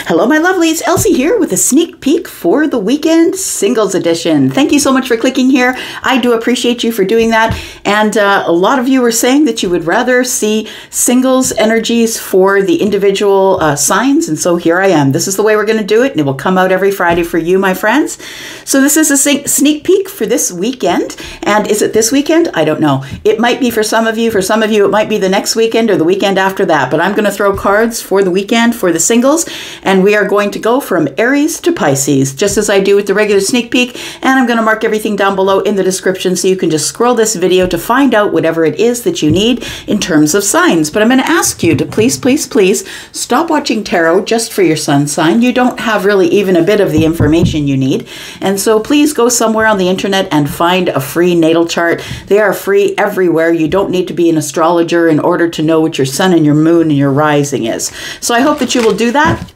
Hello, my lovelies. Elsie here with a sneak peek for the weekend singles edition. Thank you so much for clicking here. I do appreciate you for doing that. And a lot of you were saying that you would rather see singles energies for the individual signs. And so here I am. This is the way we're going to do it. And it will come out every Friday for you, my friends. So this is a sneak peek for this weekend. And is it this weekend? I don't know. It might be for some of you. For some of you, it might be the next weekend or the weekend after that. But I'm going to throw cards for the weekend for the singles. And we are going to go from Aries to Pisces, just as I do with the regular sneak peek. And I'm going to mark everything down below in the description so you can just scroll this video to find out whatever it is that you need in terms of signs. But I'm going to ask you to please, please, please stop watching tarot just for your sun sign. You don't have really even a bit of the information you need. And so please go somewhere on the internet and find a free natal chart. They are free everywhere. You don't need to be an astrologer in order to know what your sun and your moon and your rising is. So I hope that you will do that.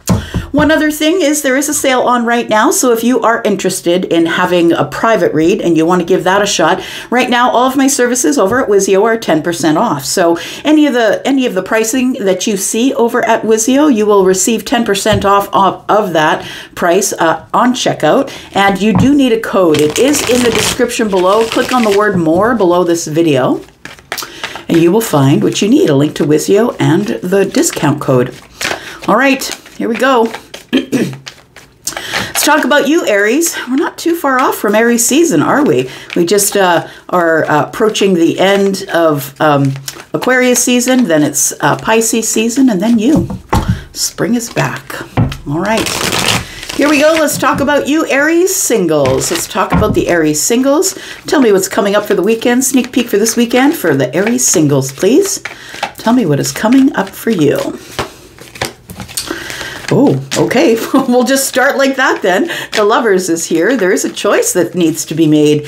One other thing is there is a sale on right now, so if you are interested in having a private read and you want to give that a shot, right now all of my services over at Wizio are 10% off. So any of the pricing that you see over at Wizio, you will receive 10% off of that price on checkout, and you do need a code. It is in the description below. Click on the word more below this video, and you will find what you need, a link to Wizio and the discount code. All right, here we go. Let's talk about you, Aries. We're not too far off from Aries season, are we? We just are approaching the end of Aquarius season, then it's Pisces season, and then you. Spring is back. All right. Here we go. Let's talk about you, Aries singles. Let's talk about the Aries singles. Tell me what's coming up for the weekend. Sneak peek for this weekend for the Aries singles, please. Tell me what is coming up for you. Oh, okay. We'll just start like that then. The Lovers is here. There is a choice that needs to be made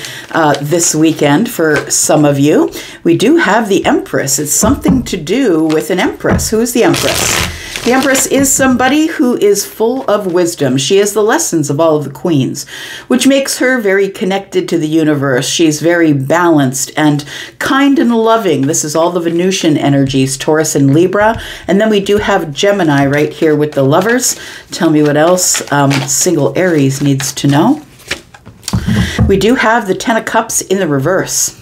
this weekend for some of you. We do have the Empress. It's something to do with an Empress. Who is the Empress? The Empress is somebody who is full of wisdom. She has the lessons of all of the queens, which makes her very connected to the universe. She's very balanced and kind and loving. This is all the Venusian energies, Taurus and Libra. And then we do have Gemini right here with the Lovers. Tell me what else single Aries needs to know. We do have the Ten of Cups in the reverse.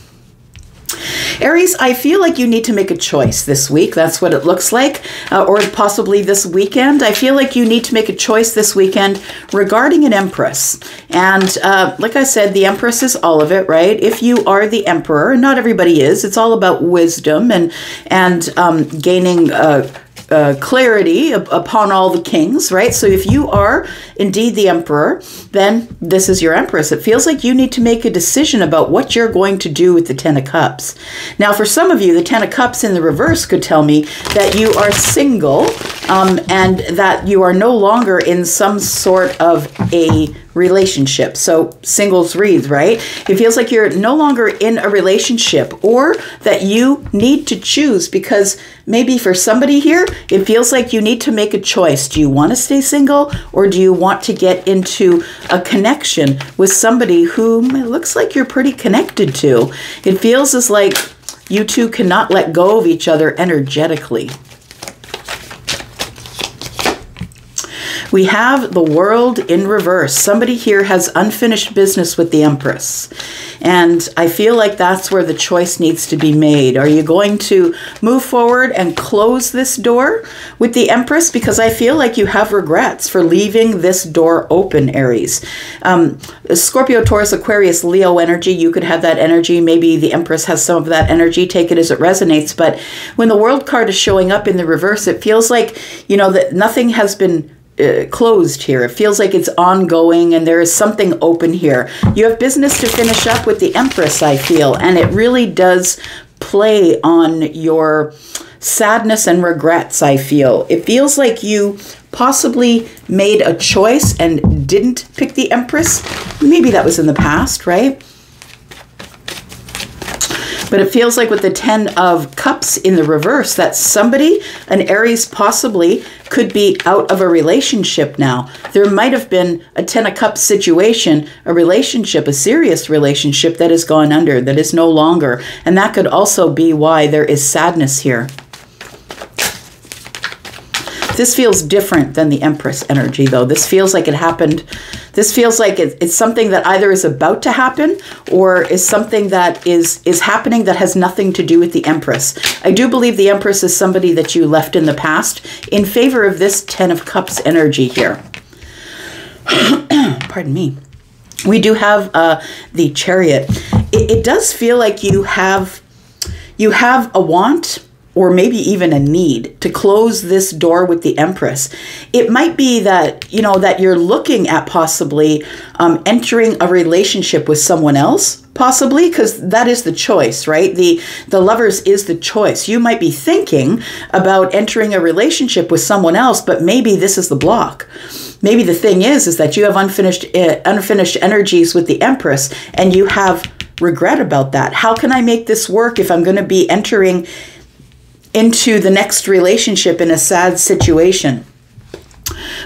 Aries, I feel like you need to make a choice this week. That's what it looks like. Or possibly this weekend. I feel like you need to make a choice this weekend regarding an Empress. And like I said, the Empress is all of it, right? If you are the Emperor, and not everybody is, it's all about wisdom and gaining clarity upon all the kings, right? So if you are indeed the Emperor, then this is your Empress. It feels like you need to make a decision about what you're going to do with the Ten of Cups. Now, for some of you, the Ten of Cups in the reverse could tell me that you are single and that you are no longer in some sort of a relationship. So singles reads, right? It feels like you're no longer in a relationship, or that you need to choose, because maybe for somebody here, it feels like you need to make a choice. Do you want to stay single, or do you want to get into a connection with somebody whom it looks like you're pretty connected to? It feels as like you two cannot let go of each other energetically. We have the World in reverse. Somebody here has unfinished business with the Empress. And I feel like that's where the choice needs to be made. Are you going to move forward and close this door with the Empress? Because I feel like you have regrets for leaving this door open, Aries. Scorpio, Taurus, Aquarius, Leo energy, you could have that energy. Maybe the Empress has some of that energy. Take it as it resonates. But when the World card is showing up in the reverse, it feels like, you know, that nothing has been closed here. It feels like it's ongoing and there is something open here. You have business to finish up with the Empress, I feel, and it really does play on your sadness and regrets, I feel. It feels like you possibly made a choice and didn't pick the Empress. Maybe that was in the past, right? But it feels like with the Ten of Cups in the reverse, that somebody, an Aries possibly, could be out of a relationship now. There might have been a Ten of Cups situation, a relationship, a serious relationship that has gone under, that is no longer. And that could also be why there is sadness here. This feels different than the Empress energy, though. This feels like it happened. This feels like it's something that either is about to happen or is something that is happening that has nothing to do with the Empress. I do believe the Empress is somebody that you left in the past in favor of this Ten of Cups energy here. Pardon me. We do have the Chariot. It does feel like you have a want, or maybe even a need, to close this door with the Empress. It might be that, you know, that you're looking at possibly entering a relationship with someone else, possibly, because that is the choice, right? The Lovers is the choice. You might be thinking about entering a relationship with someone else, but maybe this is the block. Maybe the thing is that you have unfinished energies with the Empress, and you have regret about that. How can I make this work if I'm going to be entering into the next relationship in a sad situation?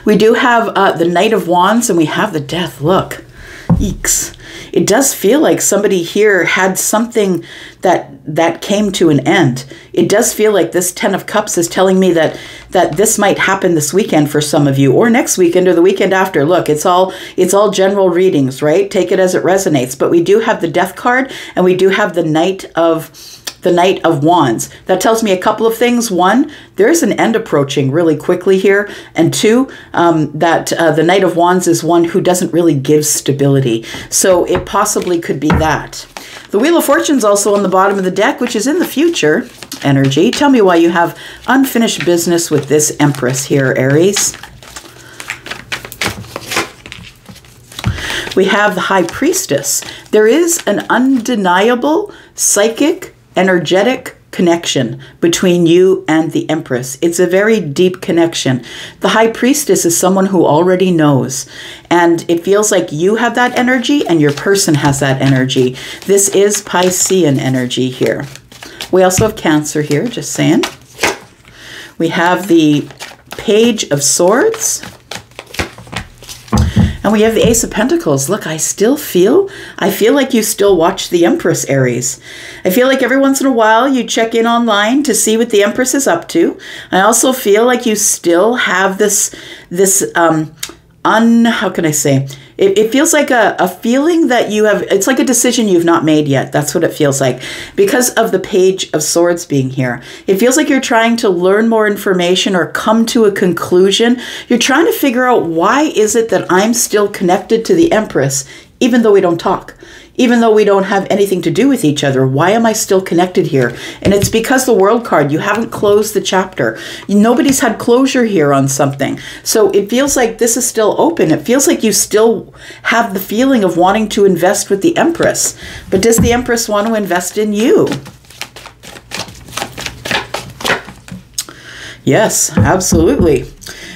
We do have the Knight of Wands, and we have the Death. Look, eeks. It does feel like somebody here had something that came to an end. It does feel like this Ten of Cups is telling me that this might happen this weekend for some of you, or next weekend, or the weekend after. Look, it's all general readings, right? Take it as it resonates. But we do have the Death card, and we do have the Knight of Wands. That tells me a couple of things. One, there's an end approaching really quickly here. And two, that the Knight of Wands is one who doesn't really give stability. So it possibly could be that. The Wheel of Fortune's also on the bottom of the deck, which is in the future energy. Tell me why you have unfinished business with this Empress here, Aries. We have the High Priestess. There is an undeniable psychic, energetic connection between you and the Empress. It's a very deep connection. The High Priestess is someone who already knows, and it feels like you have that energy and your person has that energy. This is Piscean energy here. We also have Cancer here, just saying. We have the Page of Swords. And we have the Ace of Pentacles. Look, I feel like you still watch the Empress, Aries. I feel like every once in a while you check in online to see what the Empress is up to. I also feel like you still have how can I say? It feels like a feeling that you have, it's like a decision you've not made yet. That's what it feels like. Because of the Page of Swords being here, it feels like you're trying to learn more information or come to a conclusion. You're trying to figure out, why is it that I'm still connected to the Empress, even though we don't talk? Even though we don't have anything to do with each other, why am I still connected here? And it's because the World card, you haven't closed the chapter. Nobody's had closure here on something. So it feels like this is still open. It feels like you still have the feeling of wanting to invest with the Empress. But does the Empress want to invest in you? Yes, absolutely.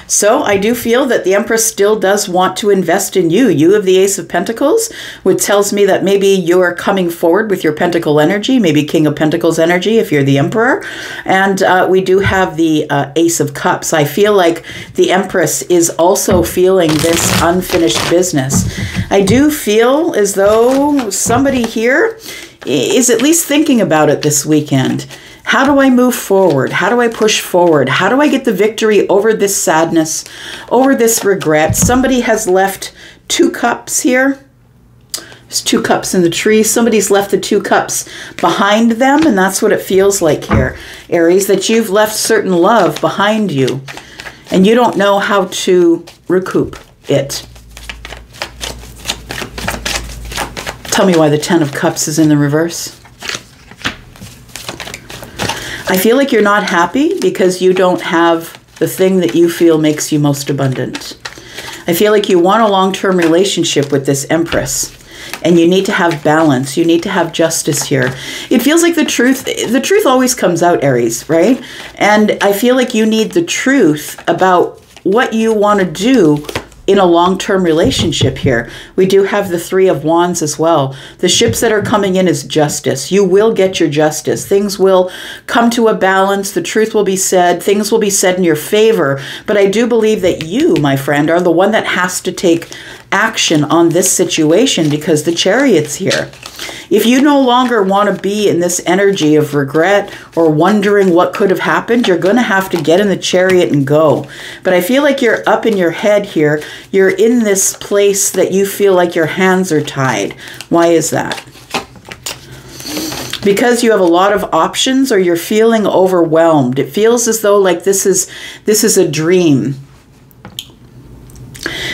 So I do feel that the Empress still does want to invest in you. You have the Ace of Pentacles, which tells me that maybe you're coming forward with your Pentacle energy, maybe King of Pentacles energy if you're the Emperor. And we do have the Ace of Cups. I feel like the Empress is also feeling this unfinished business. I do feel as though somebody here is at least thinking about it this weekend. How do I move forward? How do I push forward? How do I get the victory over this sadness, over this regret? Somebody has left 2 cups here. There's 2 cups in the tree. Somebody's left the 2 cups behind them, and that's what it feels like here, Aries, that you've left certain love behind you, and you don't know how to recoup it. Tell me why the 10 of Cups is in the reverse. I feel like you're not happy because you don't have the thing that you feel makes you most abundant. I feel like you want a long-term relationship with this Empress, and you need to have balance. You need to have justice here. It feels like the truth always comes out, Aries, right? And I feel like you need the truth about what you want to do in a long-term relationship here. We do have the 3 of Wands as well. The ships that are coming in is justice. You will get your justice. Things will come to a balance. The truth will be said. Things will be said in your favor. But I do believe that you, my friend, are the one that has to take action on this situation because the Chariot's here. If you no longer want to be in this energy of regret or wondering what could have happened, you're going to have to get in the Chariot and go. But I feel like you're up in your head here. You're in this place that you feel like your hands are tied. Why is that? Because you have a lot of options or you're feeling overwhelmed. It feels as though like this is a dream.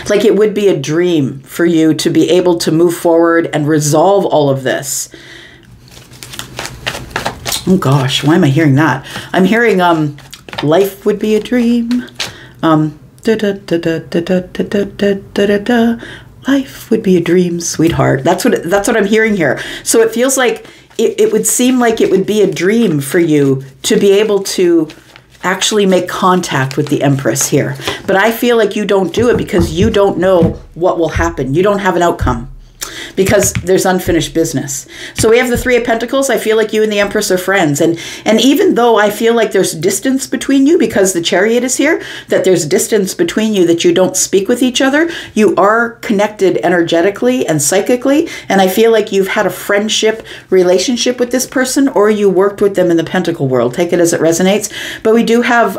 Like it would be a dream for you to be able to move forward and resolve all of this. Oh gosh, why am I hearing that? I'm hearing life would be a dream. Life would be a dream, sweetheart. That's what I'm hearing here. So it feels like it would seem like it would be a dream for you to be able to actually make contact with the Empress here. But I feel like you don't do it because you don't know what will happen. You don't have an outcome because there's unfinished business. So we have the Three of Pentacles. I feel like you and the Empress are friends. And even though I feel like there's distance between you because the Chariot is here, that there's distance between you, that you don't speak with each other, you are connected energetically and psychically. And I feel like you've had a friendship relationship with this person or you worked with them in the Pentacle world. Take it as it resonates. But we do have,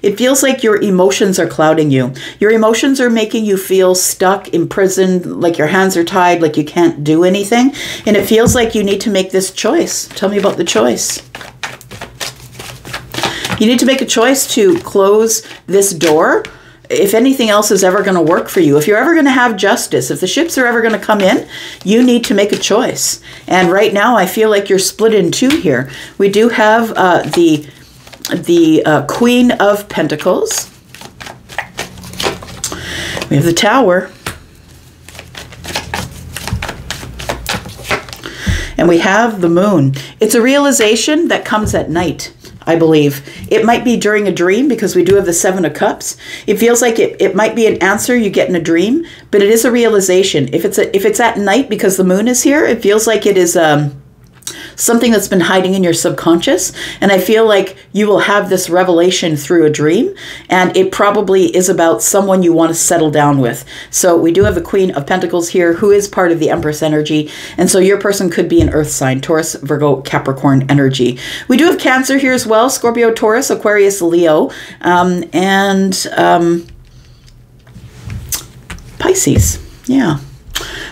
it feels like your emotions are clouding you. Your emotions are making you feel stuck, imprisoned, like your hands are tied, like you can't do anything. And it feels like you need to make this choice. Tell me about the choice. You need to make a choice to close this door if anything else is ever going to work for you. If you're ever going to have justice, if the ships are ever going to come in, you need to make a choice. And right now I feel like you're split in two here. We do have the Queen of Pentacles. We have the Tower. And we have the Moon. It's a realization that comes at night, I believe. It might be during a dream because we do have the Seven of Cups. It feels like it might be an answer you get in a dream, but it is a realization. If it's at night because the Moon is here, it feels like it is something that's been hiding in your subconscious. And I feel like you will have this revelation through a dream. And it probably is about someone you want to settle down with. So we do have the Queen of Pentacles here, who is part of the Empress energy. And so your person could be an earth sign, Taurus, Virgo, Capricorn energy. We do have Cancer here as well, Scorpio, Taurus, Aquarius, Leo, and Pisces. Yeah.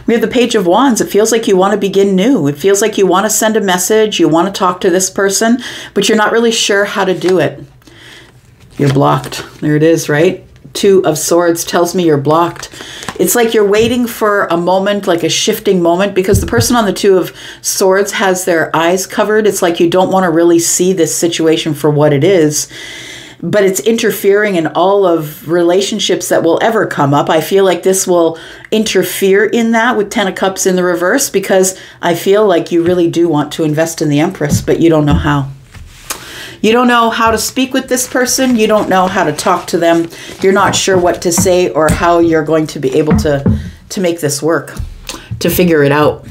We have the Page of Wands. It feels like you want to begin new. It feels like you want to send a message. You want to talk to this person, but you're not really sure how to do it. You're blocked. There it is, right? Two of Swords tells me you're blocked. It's like you're waiting for a moment, like a shifting moment, because the person on the Two of Swords has their eyes covered. It's like you don't want to really see this situation for what it is. But it's interfering in all of relationships that will ever come up. I feel like this will interfere in that with Ten of Cups in the reverse because I feel like you really do want to invest in the Empress, but you don't know how. You don't know how to speak with this person. You don't know how to talk to them. You're not sure what to say or how you're going to be able to make this work, to figure it out.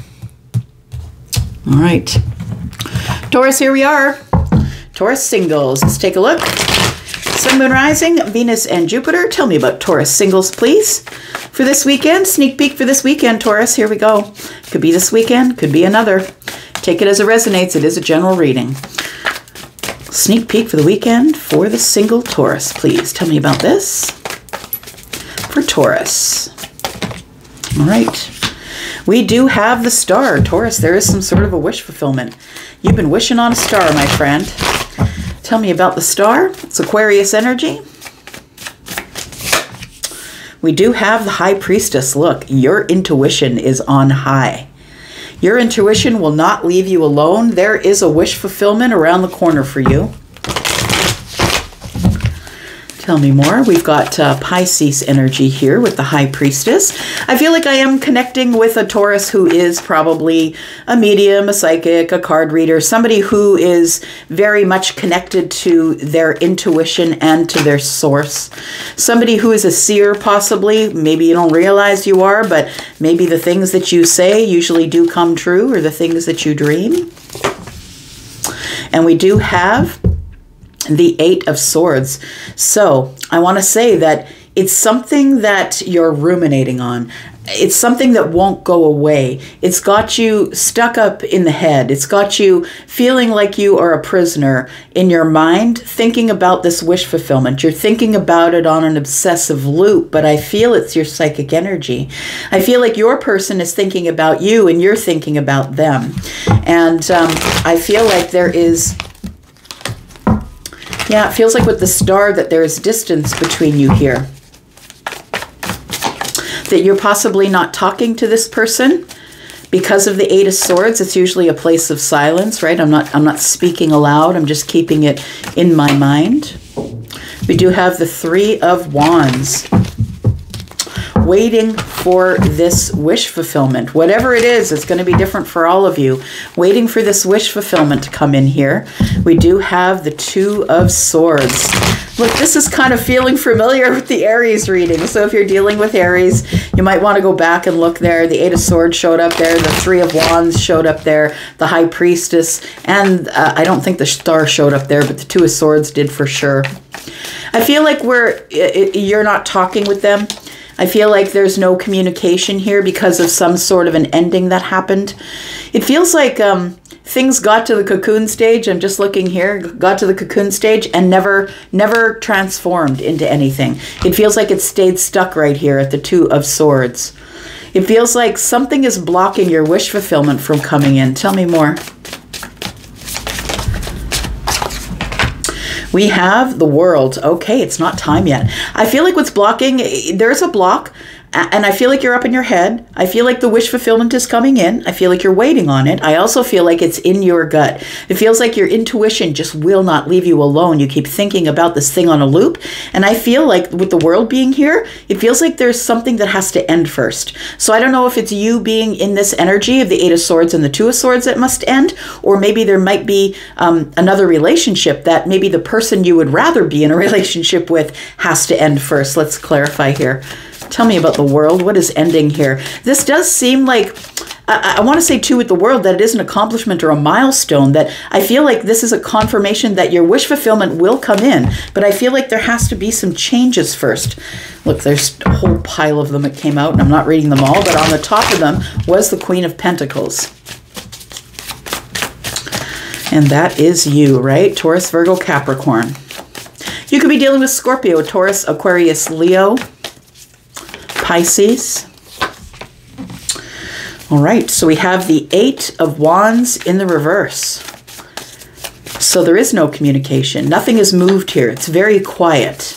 All right. Taurus, here we are. Taurus singles. Let's take a look. Sun, Moon, Rising, Venus, and Jupiter. Tell me about Taurus singles, please. For this weekend, sneak peek for this weekend, Taurus. Here we go. Could be this weekend, could be another. Take it as it resonates. It is a general reading. Sneak peek for the weekend for the single Taurus, please. Tell me about this for Taurus. All right. We do have the star, Taurus. There is some sort of a wish fulfillment. You've been wishing on a star, my friend. Tell me about the star. It's Aquarius energy. We do have the High Priestess. Look, your intuition is on high. Your intuition will not leave you alone. There is a wish fulfillment around the corner for you. Tell me more. We've got Pisces energy here with the High Priestess. I feel like I am connecting with a Taurus who is probably a medium, a psychic, a card reader, somebody who is very much connected to their intuition and to their source. Somebody who is a seer possibly. Maybe you don't realize you are, but maybe the things that you say usually do come true, or the things that you dream. And we do have the Eight of Swords. So I want to say that It's something that you're ruminating on. It's something that won't go away. It's got you stuck up in the head. It's got you feeling like you are a prisoner in your mind, thinking about this wish fulfillment. You're thinking about it on an obsessive loop, but I feel it's your psychic energy. I feel like your person is thinking about you and you're thinking about them. And I feel like there is, yeah, it feels like with the star that there is distance between you here. That you're possibly not talking to this person because of the 8 of Swords. It's usually a place of silence, right? I'm not speaking aloud. I'm just keeping it in my mind. We do have the 3 of Wands. Waiting for this wish fulfillment. Whatever it is, it's going to be different for all of you. Waiting for this wish fulfillment to come in here. We do have the 2 of Swords. Look, this is kind of feeling familiar with the Aries reading. So if you're dealing with Aries, you might want to go back and look there. The 8 of Swords showed up there. The 3 of Wands showed up there. The High Priestess. And I don't think the Star showed up there, but the 2 of Swords did for sure. I feel like you're not talking with them. I feel like there's no communication here because of some sort of an ending that happened. It feels like things got to the cocoon stage. I'm just looking here, got to the cocoon stage and never transformed into anything. It feels like it stayed stuck right here at the 2 of Swords. It feels like something is blocking your wish fulfillment from coming in. Tell me more. We have the World. Okay, it's not time yet. I feel like what's blocking, there's a block, and I feel like you're up in your head. I feel like the wish fulfillment is coming in. I feel like you're waiting on it. I also feel like it's in your gut. It feels like your intuition just will not leave you alone. You keep thinking about this thing on a loop. And I feel like with the World being here, it feels like there's something that has to end first. So I don't know if it's you being in this energy of the 8 of Swords and the 2 of Swords that must end, or maybe there might be another relationship that maybe the person you would rather be in a relationship with has to end first. Let's clarify here. Tell me about the World. What is ending here? This does seem like, I want to say too with the World that it is an accomplishment or a milestone, that I feel like this is a confirmation that your wish fulfillment will come in, but I feel like there has to be some changes first. Look, there's a whole pile of them that came out, and I'm not reading them all, but on the top of them was the Queen of Pentacles. And that is you, right? Taurus, Virgo, Capricorn. You could be dealing with Scorpio, Taurus, Aquarius, Leo, Pisces. All right, so we have the 8 of Wands in the reverse. So there is no communication. Nothing is moved here. It's very quiet.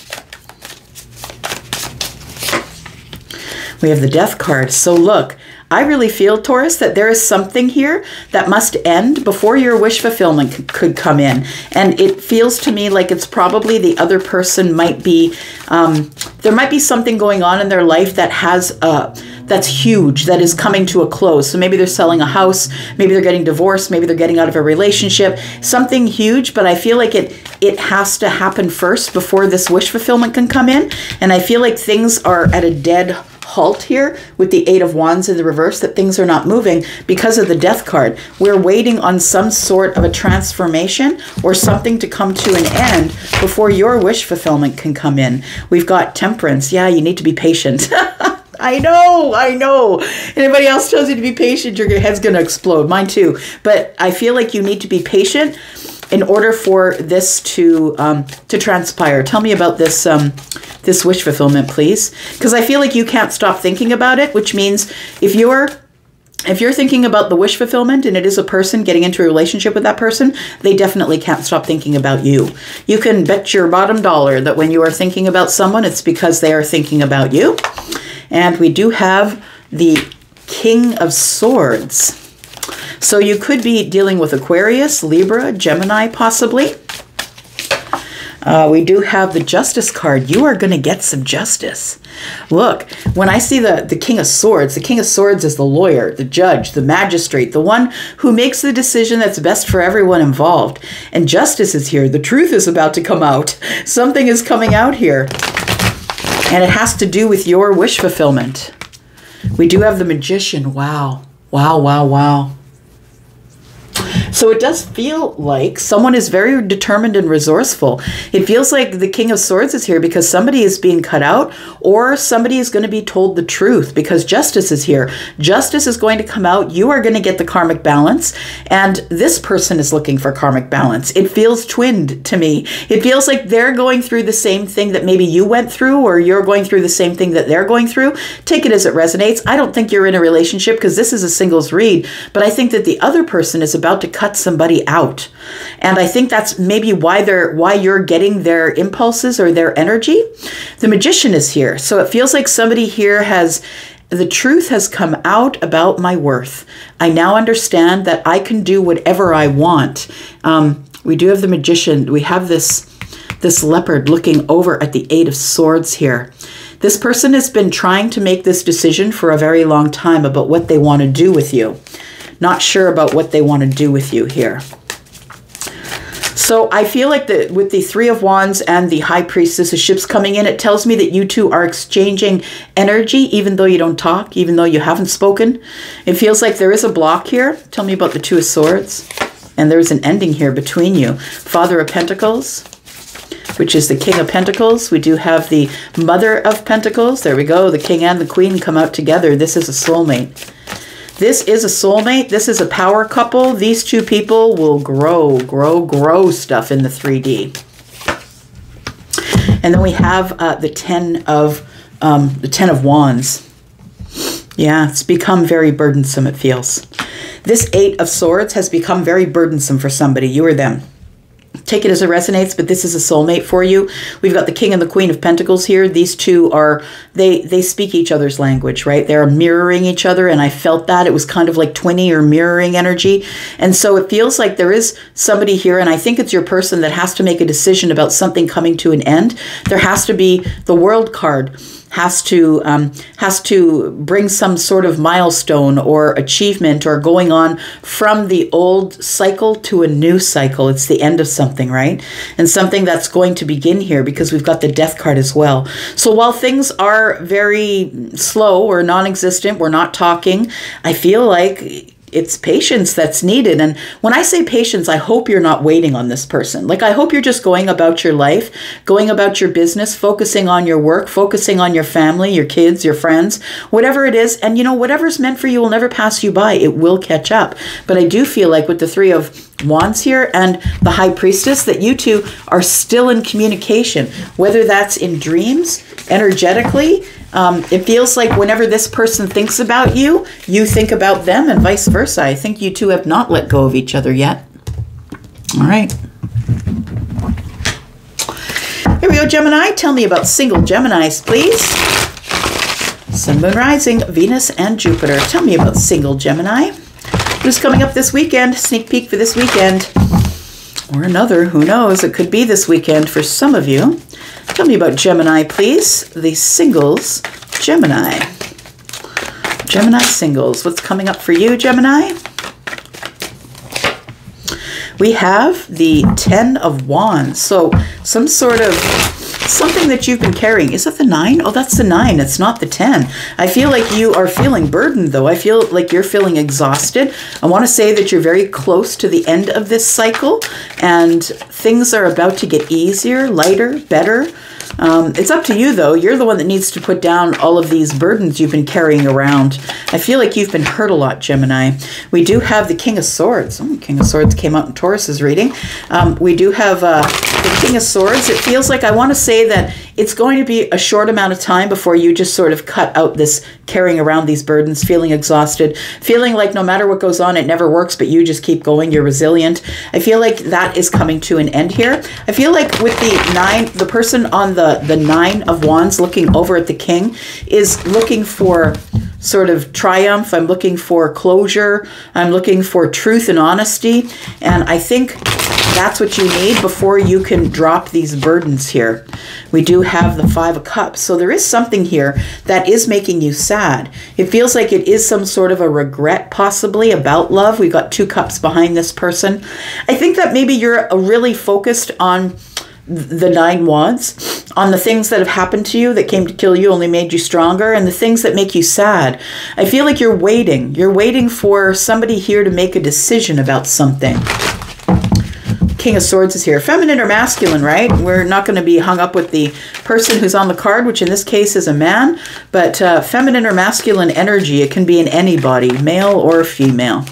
We have the Death card. So look, I really feel, Taurus, that there is something here that must end before your wish fulfillment could come in. And it feels to me like it's probably the other person might be, there might be something going on in their life that has, that's huge, that is coming to a close. So maybe they're selling a house, maybe they're getting divorced, maybe they're getting out of a relationship, something huge, but I feel like it has to happen first before this wish fulfillment can come in. And I feel like things are at a dead halt here with the 8 of Wands in the reverse, that things are not moving because of the Death card. We're waiting on some sort of a transformation or something to come to an end before your wish fulfillment can come in. We've got Temperance. Yeah, you need to be patient. I know. Anybody else tells you to be patient, your head's going to explode. Mine too. But I feel like you need to be patient in order for this to transpire. Tell me about this this wish fulfillment, please, because I feel like you can't stop thinking about it, which means if you're thinking about the wish fulfillment and it is a person getting into a relationship with that person, they definitely can't stop thinking about you. You can bet your bottom dollar that when you are thinking about someone, it's because they are thinking about you. And we do have the King of Swords. So you could be dealing with Aquarius, Libra, Gemini, possibly. We do have the Justice card. You are going to get some justice. Look, when I see the King of Swords is the lawyer, the judge, the magistrate, the one who makes the decision that's best for everyone involved. And justice is here. The truth is about to come out. Something is coming out here. And it has to do with your wish fulfillment. We do have the Magician. Wow. Wow, wow, wow. So it does feel like someone is very determined and resourceful. It feels like the King of Swords is here because somebody is being cut out, or somebody is going to be told the truth, because justice is here. Justice is going to come out. You are going to get the karmic balance, and this person is looking for karmic balance. It feels twinned to me. It feels like they're going through the same thing that maybe you went through, or you're going through the same thing that they're going through. Take it as it resonates. I don't think you're in a relationship because this is a singles read, but I think that the other person is about to cut somebody out. And I think that's maybe why you're getting their impulses or their energy. The Magician is here. So it feels like somebody here the truth has come out about my worth. I now understand that I can do whatever I want. We do have the Magician. We have this leopard looking over at the Eight of Swords here. This person has been trying to make this decision for a very long time about what they want to do with you. Not sure about what they want to do with you here. So I feel like that with the Three of Wands and the High Priestess of Ships coming in, it tells me that you two are exchanging energy, even though you don't talk, even though you haven't spoken. It feels like there is a block here. Tell me about the Two of Swords. And there's an ending here between you. Father of Pentacles, which is the King of Pentacles. We do have the Mother of Pentacles. There we go. The King and the Queen come out together. This is a soulmate. This is a soulmate. This is a power couple. These two people will grow stuff in the 3D. And then we have the Ten of Wands. Yeah, it's become very burdensome, it feels. This Eight of Swords has become very burdensome for somebody, you or them. Take it as it resonates, but this is a soulmate for you. We've got the King and the Queen of Pentacles here. These two are, they speak each other's language, right? They're mirroring each other, and I felt that. It was kind of like twinny or mirroring energy. And so it feels like there is somebody here, and I think it's your person that has to make a decision about something coming to an end. There has to be the World card. Has to bring some sort of milestone or achievement or going on from the old cycle to a new cycle. It's the end of something, right? And something that's going to begin here because we've got the Death card as well. So while things are very slow or non-existent, we're not talking, I feel like it's patience that's needed. And when I say patience, I hope you're not waiting on this person. Like, I hope you're just going about your life, going about your business, focusing on your work, focusing on your family, your kids, your friends, whatever it is. And, you know, whatever's meant for you will never pass you by. It will catch up. But I do feel like with the Three of Wands here and the High Priestess that you two are still in communication, whether that's in dreams, energetically. It feels like whenever this person thinks about you, you think about them, and vice versa. I think you two have not let go of each other yet. All right. Here we go, Gemini. Tell me about single Geminis, please. Sun, Moon, Rising, Venus, and Jupiter. Tell me about single Gemini. Who's coming up this weekend? Sneak peek for this weekend. Or another, who knows? It could be this weekend for some of you. Tell me about Gemini, please. The singles, Gemini. Gemini singles. What's coming up for you, Gemini? We have the Ten of Wands. So some sort of something that you've been carrying. Is that the 9? Oh, that's the 9. It's not the 10. I feel like you are feeling burdened, though. I feel like you're feeling exhausted. I want to say that you're very close to the end of this cycle, and things are about to get easier, lighter, better. It's up to you, though. You're the one that needs to put down all of these burdens you've been carrying around. I feel like you've been hurt a lot, Gemini. We do have the King of Swords. Oh, King of Swords came out in Taurus's reading. We do have the King of Swords. It feels like, I want to say that it's going to be a short amount of time before you just sort of cut out this carrying around these burdens, feeling exhausted, feeling like no matter what goes on, it never works, but you just keep going. You're resilient. I feel like that is coming to an end here. I feel like with the 9, the person on the 9 of Wands looking over at the King is looking for sort of triumph. I'm looking for closure. I'm looking for truth and honesty. And I think that's what you need before you can drop these burdens here. We do have the 5 of Cups. So there is something here that is making you sad. It feels like it is some sort of a regret possibly about love. We've got 2 cups behind this person. I think that maybe you're really focused on the 9 wands, on the things that have happened to you that came to kill you only made you stronger, and the things that make you sad. I feel like you're waiting. You're waiting for somebody here to make a decision about something. King of Swords is here. Feminine or masculine, right? We're not going to be hung up with the person who's on the card, which in this case is a man, but feminine or masculine energy, it can be in anybody, male or female.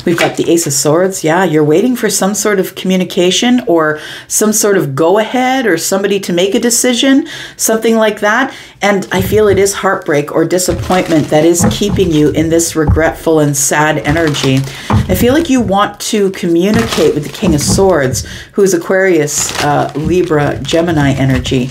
We've got the Ace of Swords. Yeah, you're waiting for some sort of communication or some sort of go-ahead or somebody to make a decision, something like that. And I feel it is heartbreak or disappointment that is keeping you in this regretful and sad energy. I feel like you want to communicate with the King of Swords, who is Aquarius, Libra, Gemini energy.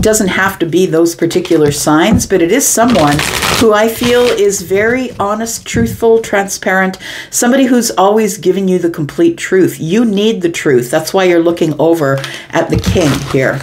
Doesn't have to be those particular signs, but it is someone who I feel is very honest, truthful, transparent, somebody who's always giving you the complete truth. You need the truth. That's why you're looking over at the King here.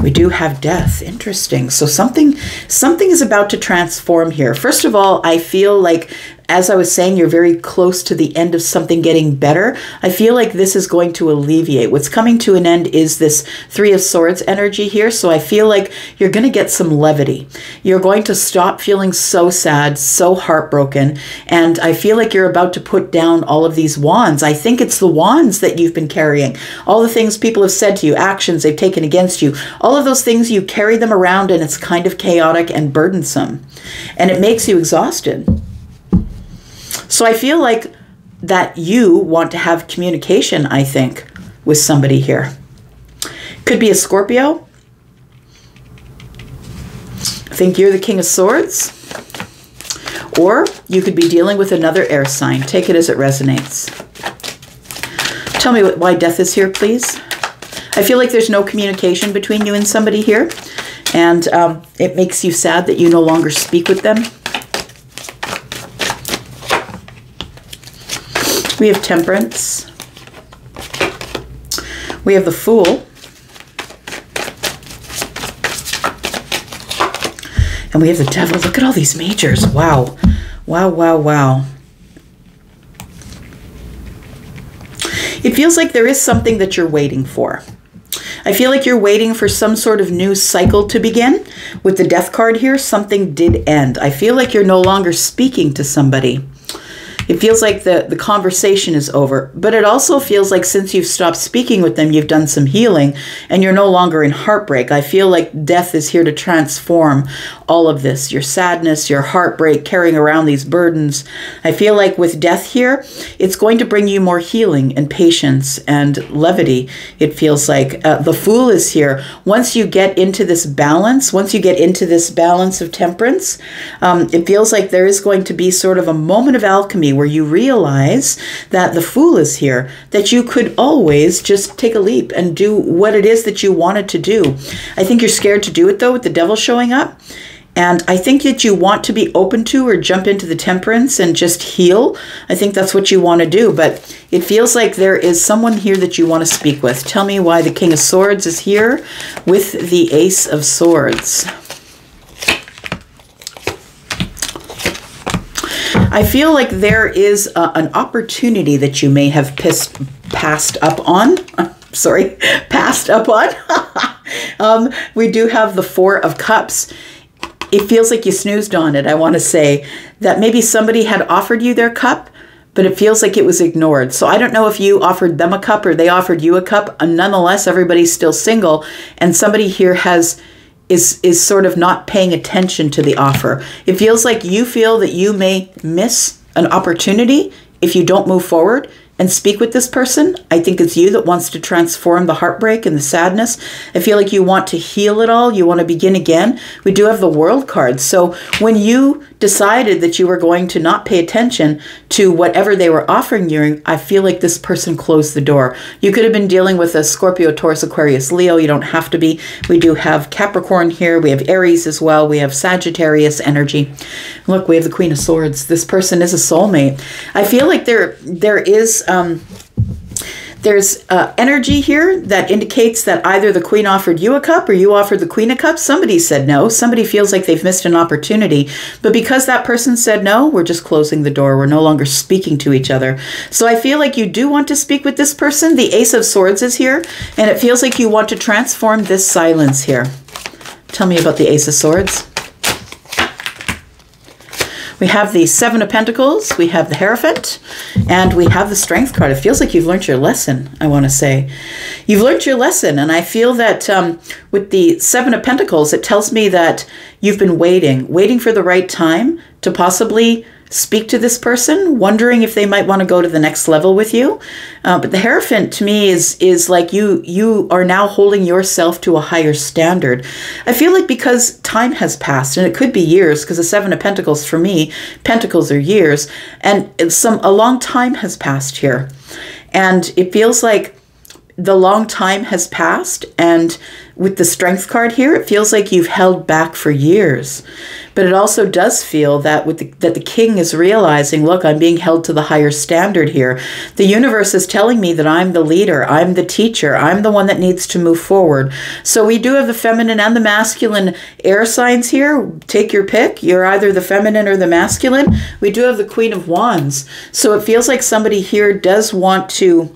We do have death. Interesting. So something is about to transform here. First of all, I feel like, as I was saying, you're very close to the end of something getting better. I feel like this is going to alleviate. What's coming to an end is this 3 of Swords energy here. So I feel like you're going to get some levity. You're going to stop feeling so sad, so heartbroken. And I feel like you're about to put down all of these wands. I think it's the wands that you've been carrying. All the things people have said to you, actions they've taken against you, all of those things, you carry them around and it's kind of chaotic and burdensome. And it makes you exhausted. So I feel like that you want to have communication, I think, with somebody here. Could be a Scorpio. I think you're the King of Swords. Or you could be dealing with another air sign. Take it as it resonates. Tell me why death is here, please. I feel like there's no communication between you and somebody here. And it makes you sad that you no longer speak with them. We have Temperance. We have the Fool. And we have the Devil. Look at all these majors. Wow. Wow, wow, wow. It feels like there is something that you're waiting for. I feel like you're waiting for some sort of new cycle to begin. With the Death card here, something did end. I feel like you're no longer speaking to somebody. It feels like the conversation is over, but it also feels like since you've stopped speaking with them, you've done some healing and you're no longer in heartbreak. I feel like death is here to transform all of this, your sadness, your heartbreak, carrying around these burdens. I feel like with death here, it's going to bring you more healing and patience and levity. It feels like the Fool is here. Once you get into this balance, of temperance, it feels like there is going to be sort of a moment of alchemy where you realize that the Fool is here, that you could always just take a leap and do what it is that you wanted to do. I think you're scared to do it though with the Devil showing up. And I think that you want to be open to or jump into the Temperance and just heal. I think that's what you want to do. But it feels like there is someone here that you want to speak with. Tell me why the King of Swords is here with the Ace of Swords. I feel like there is an opportunity that you may have passed up on. We do have the 4 of Cups. It feels like you snoozed on it. I want to say that maybe somebody had offered you their cup, but it feels like it was ignored. So I don't know if you offered them a cup or they offered you a cup. Nonetheless, everybody's still single, and somebody here is sort of not paying attention to the offer. It feels like you feel that you may miss an opportunity if you don't move forward and speak with this person. I think it's you that wants to transform the heartbreak and the sadness. I feel like you want to heal it all. You want to begin again. We do have the World card. So when you decided that you were going to not pay attention to whatever they were offering you, I feel like this person closed the door. You could have been dealing with a Scorpio, Taurus, Aquarius, Leo. You don't have to be. We do have Capricorn here. We have Aries as well. We have Sagittarius energy. Look, we have the Queen of Swords. This person is a soulmate. I feel like there is There's energy here that indicates that either the Queen offered you a cup or you offered the Queen a cup. Somebody said no. Somebody feels like they've missed an opportunity. But because that person said no, we're just closing the door. We're no longer speaking to each other. So I feel like you do want to speak with this person. The Ace of Swords is here, and it feels like you want to transform this silence here. Tell me about the Ace of Swords. We have the Seven of Pentacles, we have the Hierophant, and we have the Strength card. It feels like you've learned your lesson, I want to say. You've learned your lesson, and I feel that with the Seven of Pentacles, it tells me that you've been waiting for the right time to possibly speak to this person, wondering if they might want to go to the next level with you. But the Hierophant to me is like you are now holding yourself to a higher standard. I feel like because time has passed, and it could be years, because the Seven of Pentacles for me, Pentacles are years, and a long time has passed here. And it feels like the long time has passed, and with the Strength card here, it feels like you've held back for years. But it also does feel that that the King is realizing, look, I'm being held to the higher standard here. The universe is telling me that I'm the leader, I'm the teacher, I'm the one that needs to move forward. So we do have the feminine and the masculine air signs here. Take your pick. You're either the feminine or the masculine. We do have the Queen of Wands. So it feels like somebody here does want to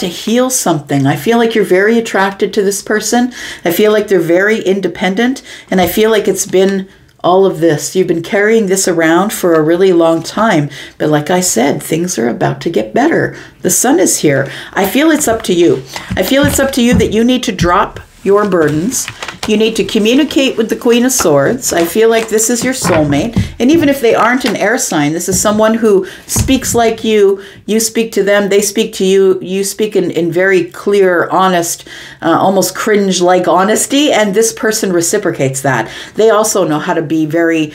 heal something. I feel like you're very attracted to this person. I feel like they're very independent, and I feel like it's been all of this. You've been carrying this around for a really long time, but like I said, things are about to get better. The Sun is here. I feel it's up to you. I feel it's up to you that you need to drop your burdens. You need to communicate with the Queen of Swords. I feel like this is your soulmate. And even if they aren't an air sign, this is someone who speaks like you speak to them, they speak to you, you speak in very clear, honest, almost cringe-like honesty, and this person reciprocates that. They also know how to be very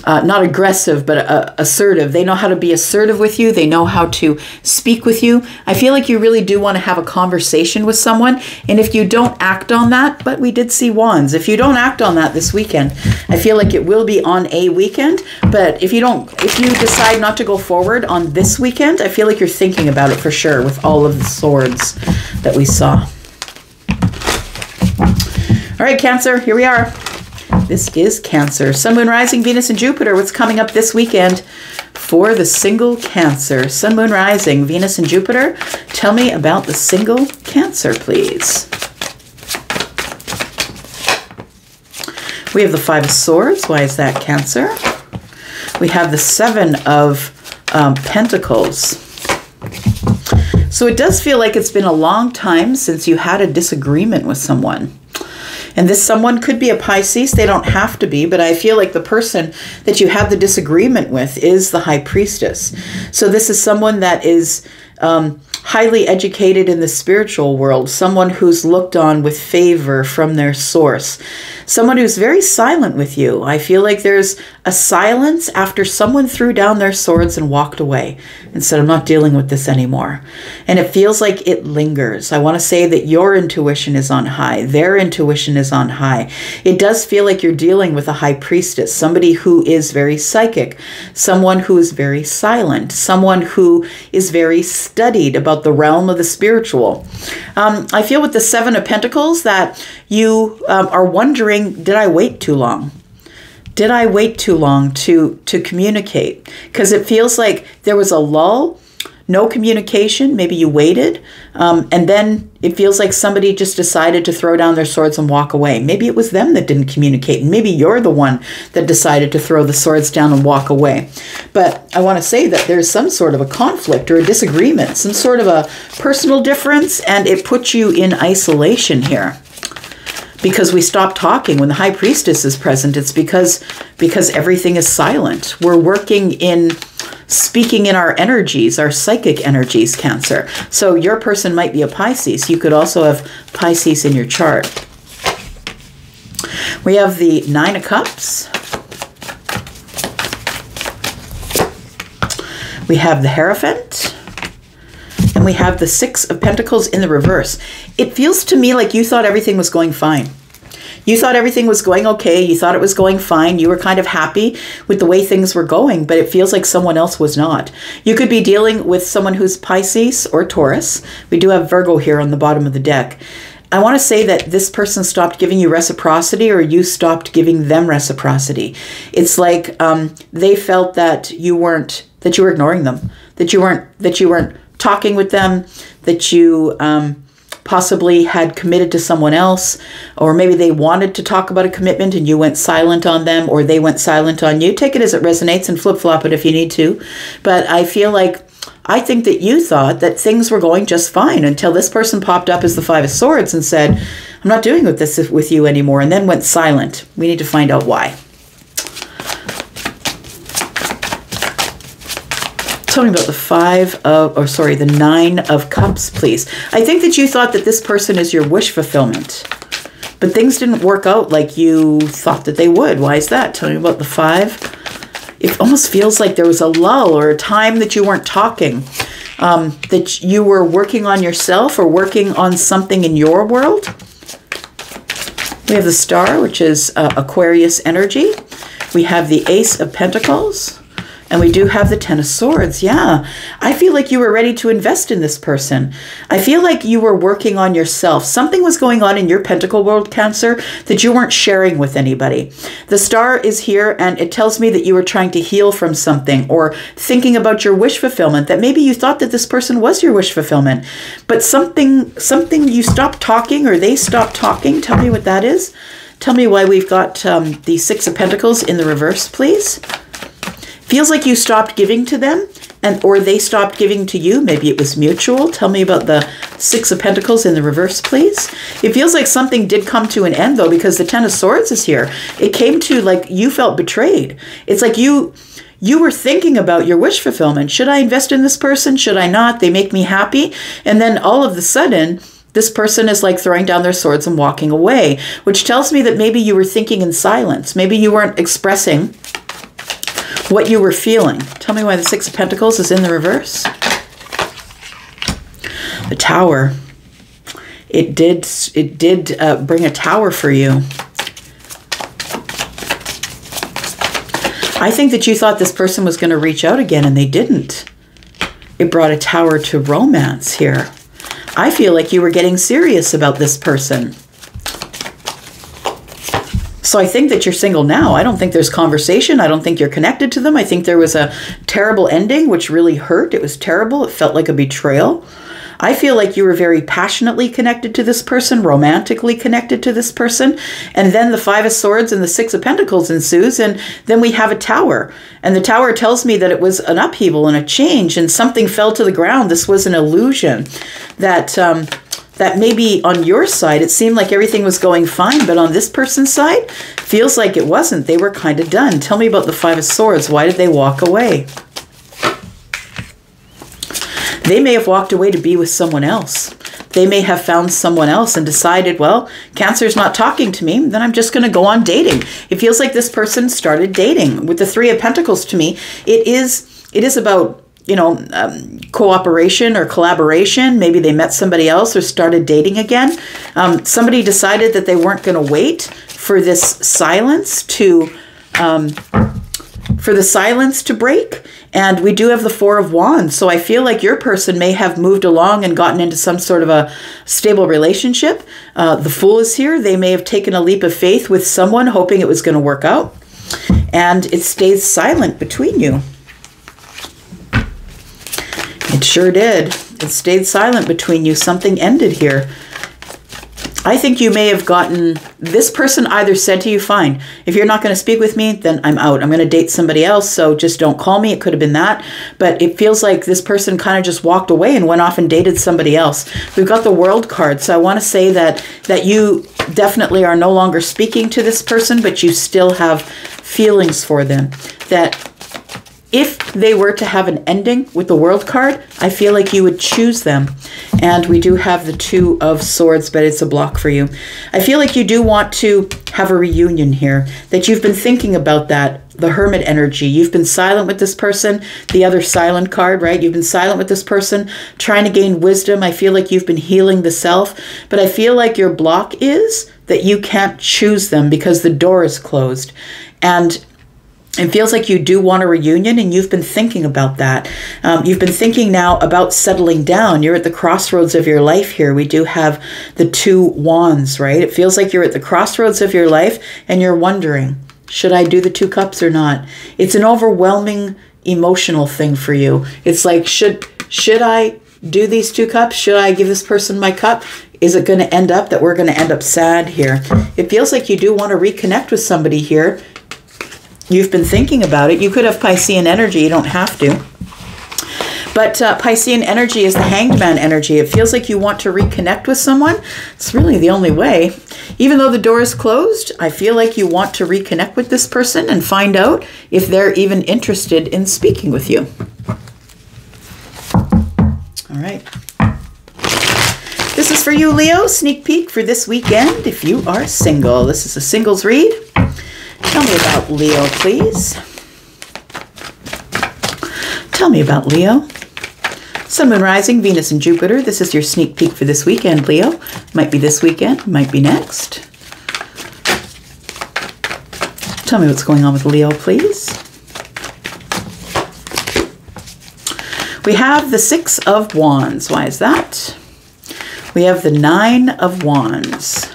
not aggressive, but assertive. They know how to be assertive with you. They know how to speak with you. I feel like you really do want to have a conversation with someone. And if you don't act on that, but we did see Wands. If you don't act on that this weekend, I feel like it will be on a weekend. But if you decide not to go forward on this weekend, I feel like you're thinking about it for sure with all of the swords that we saw. All right, Cancer, here we are. This is Cancer. Sun, Moon, Rising, Venus, and Jupiter. What's coming up this weekend for the single Cancer? Sun, Moon, Rising, Venus, and Jupiter. Tell me about the single Cancer, please. We have the Five of Swords. Why is that, Cancer? We have the Seven of Pentacles. So it does feel like it's been a long time since you had a disagreement with someone. And this someone could be a Pisces. They don't have to be, but I feel like the person that you had the disagreement with is the High Priestess. So this is someone that is highly educated in the spiritual world, someone who's looked on with favor from their source, someone who's very silent with you. I feel like there's a silence after someone threw down their swords and walked away and said, I'm not dealing with this anymore. And it feels like it lingers. I want to say that your intuition is on high. Their intuition is on high. It does feel like you're dealing with a High Priestess, somebody who is very psychic, someone who is very silent, someone who is very studied about the realm of the spiritual. I feel with the Seven of Pentacles that you are wondering, did I wait too long? Did I wait too long to communicate? Because it feels like there was a lull, no communication. Maybe you waited, and then it feels like somebody just decided to throw down their swords and walk away. Maybe it was them that didn't communicate, and maybe you're the one that decided to throw the swords down and walk away. But I want to say that there's some sort of a conflict or a disagreement, some sort of a personal difference, and it puts you in isolation here. Because we stop talking. When the High Priestess is present, it's because everything is silent. We're working in speaking in our energies, our psychic energies, Cancer. So your person might be a Pisces. You could also have Pisces in your chart. We have the Nine of Cups. We have the Hierophant. And we have the Six of Pentacles in the reverse. It feels to me like you thought everything was going fine. You thought everything was going okay. You thought it was going fine. You were kind of happy with the way things were going, but it feels like someone else was not. You could be dealing with someone who's Pisces or Taurus. We do have Virgo here on the bottom of the deck. I want to say that this person stopped giving you reciprocity, or you stopped giving them reciprocity. It's like they felt that you were ignoring them, that you weren't talking with them, that you possibly had committed to someone else, or maybe they wanted to talk about a commitment and you went silent on them, or they went silent on you. Take it as it resonates and flip-flop it if you need to. But I think that you thought that things were going just fine until this person popped up as the Five of Swords and said, I'm not doing this with you anymore, and then went silent. We need to find out why. Tell me about the Nine of Cups, please. I think that you thought that this person is your wish fulfillment, but things didn't work out like you thought that they would. Why is that? Tell me about the Five. It almost feels like there was a lull or a time that you weren't talking, that you were working on yourself or working on something in your world. We have the Star, which is Aquarius energy. We have the Ace of Pentacles. And we do have the Ten of Swords. Yeah, I feel like you were ready to invest in this person. I feel like you were working on yourself. Something was going on in your Pentacle world, Cancer, that you weren't sharing with anybody. The Star is here, and it tells me that you were trying to heal from something, or thinking about your wish fulfillment, that maybe you thought that this person was your wish fulfillment. But something you stopped talking, or they stopped talking. Tell me what that is. Tell me why we've got the Six of Pentacles in the reverse, please. Feels like you stopped giving to them, or they stopped giving to you. Maybe it was mutual. Tell me about the Six of Pentacles in the reverse, please. It feels like something did come to an end, though, because the Ten of Swords is here. It came to, like, you felt betrayed. It's like you were thinking about your wish fulfillment. Should I invest in this person? Should I not? They make me happy. And then all of a sudden, this person is like throwing down their swords and walking away, which tells me that maybe you were thinking in silence. Maybe you weren't expressing what you were feeling. Tell me why the Six of Pentacles is in the reverse. The Tower. It did bring a tower for you. I think that you thought this person was going to reach out again, and they didn't. It brought a tower to romance here. I feel like you were getting serious about this person. So I think that you're single now. I don't think there's conversation. I don't think you're connected to them. I think there was a terrible ending, which really hurt. It was terrible. It felt like a betrayal. I feel like you were very passionately connected to this person, romantically connected to this person. And then the Five of Swords and the Six of Pentacles ensues. And then we have a tower. And the tower tells me that it was an upheaval and a change, and something fell to the ground. This was an illusion that maybe on your side, it seemed like everything was going fine, but on this person's side, feels like it wasn't. They were kind of done. Tell me about the Five of Swords. Why did they walk away? They may have walked away to be with someone else. They may have found someone else and decided, well, Cancer's not talking to me, then I'm just going to go on dating. It feels like this person started dating. With the Three of Pentacles, to me, it is about, you know, cooperation or collaboration. Maybe they met somebody else or started dating again. Somebody decided that they weren't going to wait for this silence to break. And we do have the Four of Wands. So I feel like your person may have moved along and gotten into some sort of a stable relationship. The Fool is here. They may have taken a leap of faith with someone, hoping it was going to work out. And it stays silent between you. It sure did. It stayed silent between you. Something ended here. I think you may have gotten, this person either said to you, fine, if you're not going to speak with me, then I'm out. I'm going to date somebody else, so just don't call me. It could have been that. But it feels like this person kind of just walked away and went off and dated somebody else. We've got the World card. So I want to say that you definitely are no longer speaking to this person, but you still have feelings for them. That if they were to have an ending with the World card, I feel like you would choose them. And we do have the Two of Swords, but it's a block for you. I feel like you do want to have a reunion here, that you've been thinking about that the Hermit energy. You've been silent with this person, the other silent card, right? You've been silent with this person, trying to gain wisdom. I feel like you've been healing the self, but I feel like your block is that you can't choose them because the door is closed. And it feels like you do want a reunion, and you've been thinking about that. You've been thinking now about settling down. You're at the crossroads of your life here. We do have the 2 wands, right? It feels like you're at the crossroads of your life, and you're wondering, should I do the 2 cups or not? It's an overwhelming emotional thing for you. It's like, should I do these 2 cups? Should I give this person my cup? Is it going to end up that we're going to end up sad here? It feels like you do want to reconnect with somebody here. You've been thinking about it. You could have Piscean energy. You don't have to. But Piscean energy is the Hanged Man energy. It feels like you want to reconnect with someone. It's really the only way. Even though the door is closed, I feel like you want to reconnect with this person and find out if they're even interested in speaking with you. All right. This is for you, Leo. Sneak peek for this weekend if you are single. This is a singles read. Tell me about Leo, please. Tell me about Leo. Sun, Moon, Rising, Venus, and Jupiter. This is your sneak peek for this weekend, Leo. Might be this weekend, might be next. Tell me what's going on with Leo, please. We have the 6 of Wands. Why is that? We have the 9 of Wands.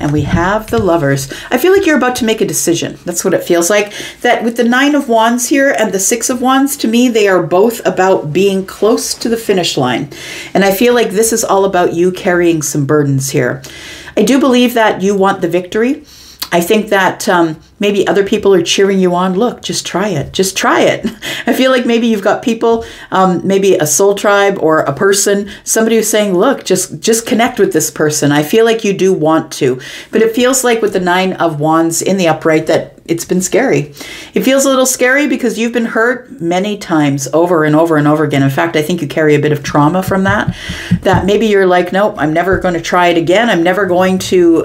And we have the Lovers. I feel like you're about to make a decision. That's what it feels like. That with the 9 of Wands here and the 6 of Wands, to me, they are both about being close to the finish line. And I feel like this is all about you carrying some burdens here. I do believe that you want the victory. I think that maybe other people are cheering you on. Look, just try it. Just try it. I feel like maybe you've got people, maybe a soul tribe or a person, somebody who's saying, look, just connect with this person. I feel like you do want to. But it feels like with the 9 of Wands in the upright that it's been scary. It feels a little scary because you've been hurt many times over and over and over again. In fact, I think you carry a bit of trauma from that. That maybe you're like, nope, I'm never going to try it again. I'm never going to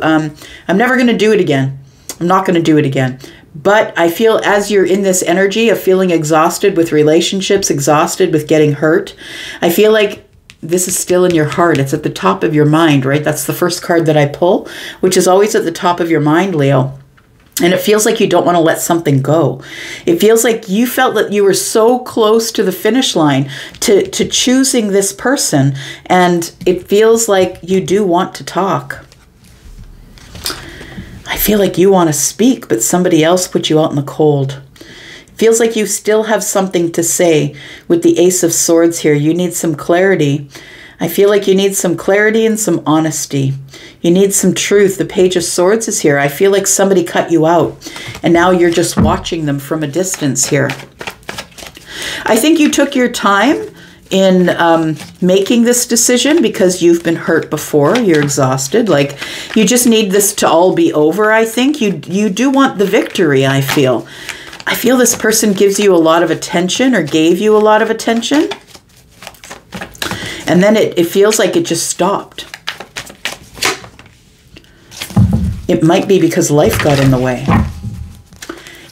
do it again. I'm not going to do it again. But I feel as you're in this energy of feeling exhausted with relationships, exhausted with getting hurt, I feel like this is still in your heart. It's at the top of your mind, right? That's the first card that I pull, which is always at the top of your mind, Leo. And it feels like you don't want to let something go. It feels like you felt that you were so close to the finish line to choosing this person. And it feels like you do want to talk. I feel like you want to speak, but somebody else put you out in the cold. It feels like you still have something to say with the Ace of Swords here. You need some clarity. I feel like you need some clarity and some honesty. You need some truth. The Page of Swords is here. I feel like somebody cut you out, and now you're just watching them from a distance here. I think you took your time in making this decision because you've been hurt before. You're exhausted. Like, you just need this to all be over, I think. You do want the victory, I feel. I feel this person gives you a lot of attention or gave you a lot of attention. And then it feels like it just stopped. It might be because life got in the way.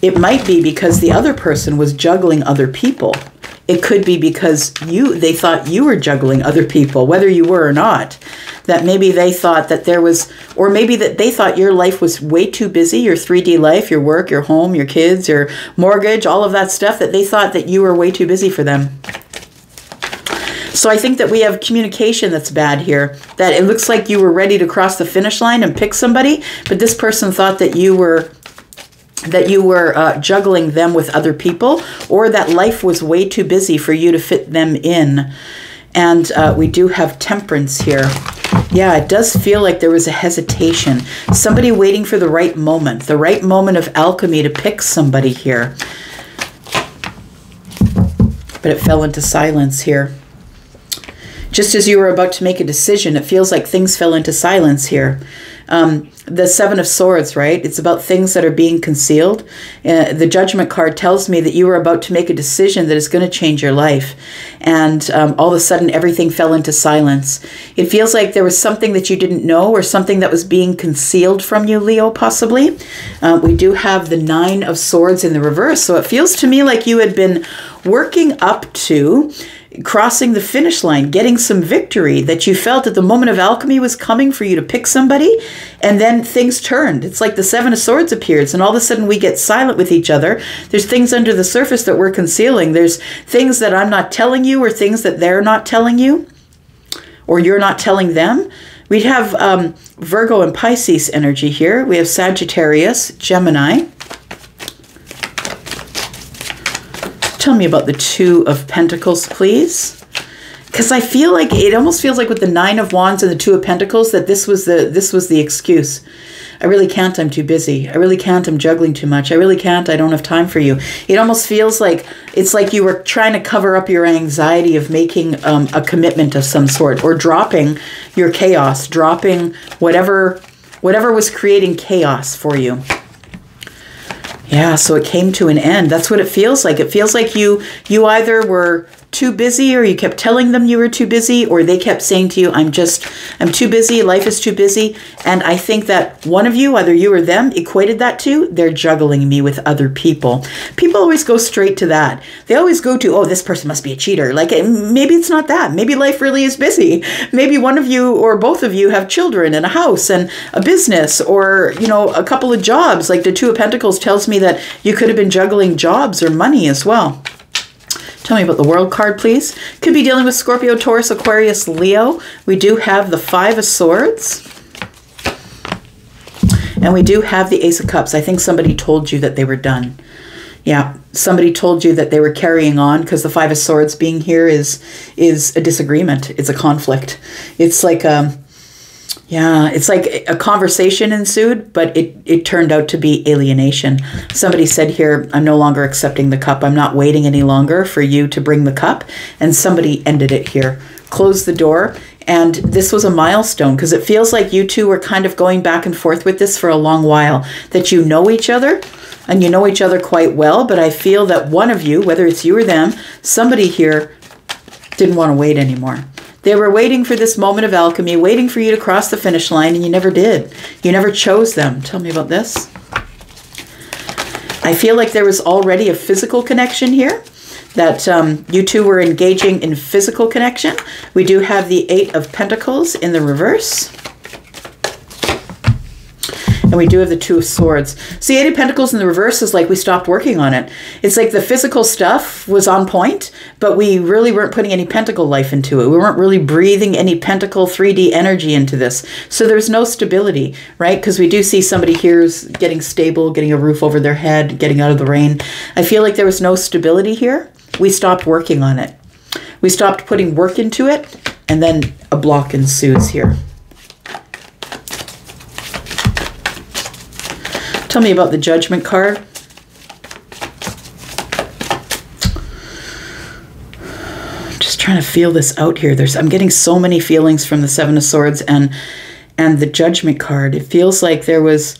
It might be because the other person was juggling other people. It could be because they thought you were juggling other people, whether you were or not. That maybe they thought that there was, or maybe that they thought your life was way too busy, your 3D life, your work, your home, your kids, your mortgage, all of that stuff, that they thought that you were way too busy for them. So I think that we have communication that's bad here. That it looks like you were ready to cross the finish line and pick somebody, but this person thought that you were juggling them with other people, or that life was way too busy for you to fit them in. And we do have Temperance here. Yeah, it does feel like there was a hesitation. Somebody waiting for the right moment of alchemy to pick somebody here. But it fell into silence here. Just as you were about to make a decision, it feels like things fell into silence here. The Seven of Swords, right? It's about things that are being concealed. The Judgment card tells me that you were about to make a decision that is going to change your life. And all of a sudden, everything fell into silence. It feels like there was something that you didn't know, or something that was being concealed from you, Leo, possibly. We do have the Nine of Swords in the reverse. So it feels to me like you had been working up to crossing the finish line, getting some victory, that you felt that the moment of alchemy was coming for you to pick somebody, and then things turned. It's like the Seven of Swords appears, and all of a sudden we get silent with each other. There's things under the surface that we're concealing. There's things that I'm not telling you, or things that they're not telling you, or you're not telling them. We have Virgo and Pisces energy here. We have Sagittarius, Gemini. Tell me about the Two of Pentacles, please. Because I feel like it almost feels like with the Nine of Wands and the Two of Pentacles that this was the excuse. I really can't, I'm too busy. I really can't, I'm juggling too much. I really can't, I don't have time for you. It almost feels like it's like you were trying to cover up your anxiety of making a commitment of some sort, or dropping your chaos, dropping whatever was creating chaos for you. Yeah, so it came to an end. That's what it feels like. It feels like you either were too busy, or you kept telling them you were too busy, or they kept saying to you, I'm too busy, life is too busy. And I think that one of you, either you or them, equated that to, they're juggling me with other people. People always go straight to that. They always go to, oh, this person must be a cheater. Like, maybe it's not that. Maybe life really is busy. Maybe one of you or both of you have children and a house and a business, or, you know, a couple of jobs. Like the Two of Pentacles tells me that you could have been juggling jobs or money as well. Tell me about the World card, please. Could be dealing with Scorpio, Taurus, Aquarius, Leo. We do have the Five of Swords. And we do have the Ace of Cups. I think somebody told you that they were done. Yeah, somebody told you that they were carrying on, because the Five of Swords being here is a disagreement. It's a conflict. It's like it's like a conversation ensued, but it turned out to be alienation. Somebody said here, I'm no longer accepting the cup. I'm not waiting any longer for you to bring the cup. And somebody ended it here, closed the door. And this was a milestone, because it feels like you two were kind of going back and forth with this for a long while, that you know each other, and you know each other quite well. But I feel that one of you, whether it's you or them, somebody here didn't want to wait anymore. They were waiting for this moment of alchemy, waiting for you to cross the finish line, and you never did. You never chose them. Tell me about this. I feel like there was already a physical connection here, that you two were engaging in physical connection. We do have the Eight of Pentacles in the reverse. And we do have the Two of Swords. So the Eight of Pentacles in the reverse is like we stopped working on it. It's like the physical stuff was on point, but we really weren't putting any pentacle life into it. We weren't really breathing any pentacle 3D energy into this. So there's no stability, right? Because we do see somebody here's getting stable, getting a roof over their head, getting out of the rain. I feel like there was no stability here. We stopped working on it. We stopped putting work into it, and then a block ensues here. Tell me about the Judgment card. Just trying to feel this out here. I'm getting so many feelings from the Seven of Swords and the Judgment card. It feels like there was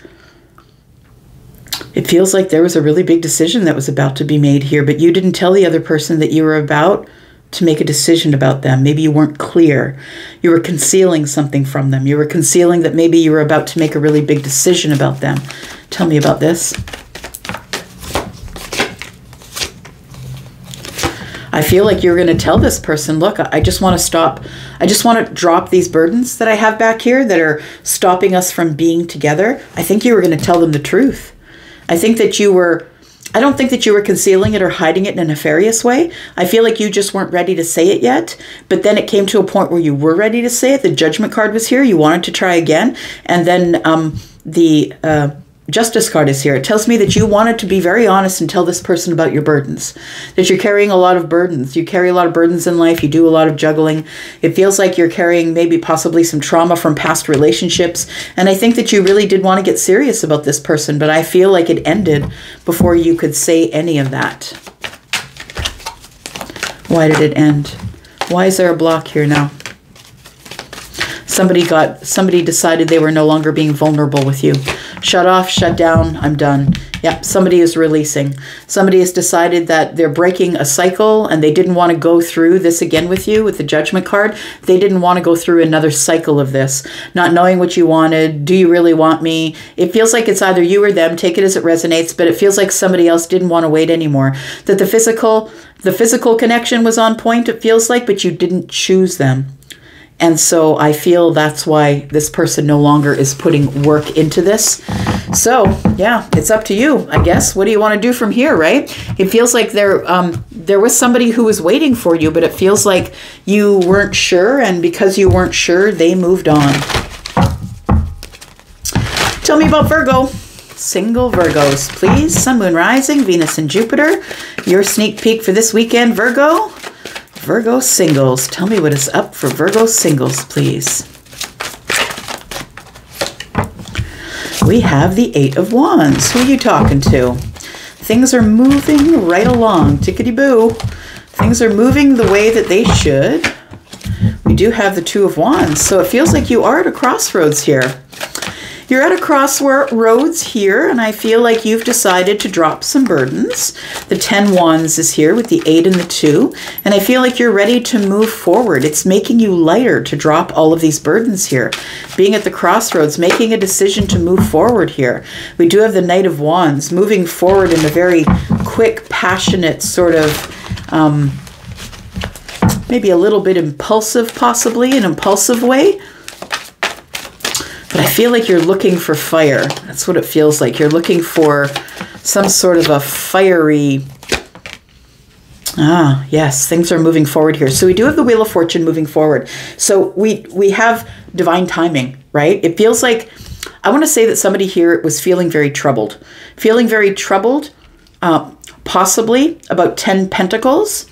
a really big decision that was about to be made here, but you didn't tell the other person that you were about to make a decision about them. Maybe you weren't clear. You were concealing something from them. You were concealing that maybe you were about to make a really big decision about them. Tell me about this. I feel like you're going to tell this person, look, I just want to stop. I just want to drop these burdens that I have back here that are stopping us from being together. I think you were going to tell them the truth. I think that I don't think that you were concealing it or hiding it in a nefarious way. I feel like you just weren't ready to say it yet. But then it came to a point where you were ready to say it. The Judgment card was here. You wanted to try again. And then the Justice card is here. It tells me that you wanted to be very honest and tell this person about your burdens. That you're carrying a lot of burdens. You carry a lot of burdens in life. You do a lot of juggling. It feels like you're carrying maybe possibly some trauma from past relationships. And I think that you really did want to get serious about this person, but I feel like it ended before you could say any of that. Why did it end? Why is there a block here now? Somebody decided they were no longer being vulnerable with you. Shut off, shut down, I'm done. Yeah, somebody is releasing. Somebody has decided that they're breaking a cycle and they didn't want to go through this again with you with the Judgment card. They didn't want to go through another cycle of this. Not knowing what you wanted. Do you really want me? It feels like it's either you or them. Take it as it resonates, but it feels like somebody else didn't want to wait anymore. That the physical connection was on point, it feels like, but you didn't choose them. And so I feel that's why this person no longer is putting work into this. So, yeah, it's up to you, I guess. What do you want to do from here, right? It feels like there was somebody who was waiting for you, but it feels like you weren't sure. And because you weren't sure, they moved on. Tell me about Virgo. Single Virgos, please. Sun, Moon, Rising, Venus, and Jupiter. Your sneak peek for this weekend, Virgo. Virgo singles. Tell me what is up for Virgo singles, please. We have the Eight of Wands. Who are you talking to? Things are moving right along. Tickety-boo. Things are moving the way that they should. We do have the Two of Wands. So it feels like you are at a crossroads here. You're at a crossroads here, and I feel like you've decided to drop some burdens. The 10 Wands is here with the 8 and the 2, and I feel like you're ready to move forward. It's making you lighter to drop all of these burdens here. Being at the crossroads, making a decision to move forward here. We do have the Knight of Wands, moving forward in a very quick, passionate sort of, maybe a little bit impulsive, possibly, an impulsive way. But I feel like you're looking for fire. That's what it feels like. You're looking for some sort of a fiery... yes, things are moving forward here. So we do have the Wheel of Fortune moving forward. So we have divine timing, right? It feels like, I want to say that somebody here was feeling very troubled. Feeling very troubled, possibly about 10 Pentacles.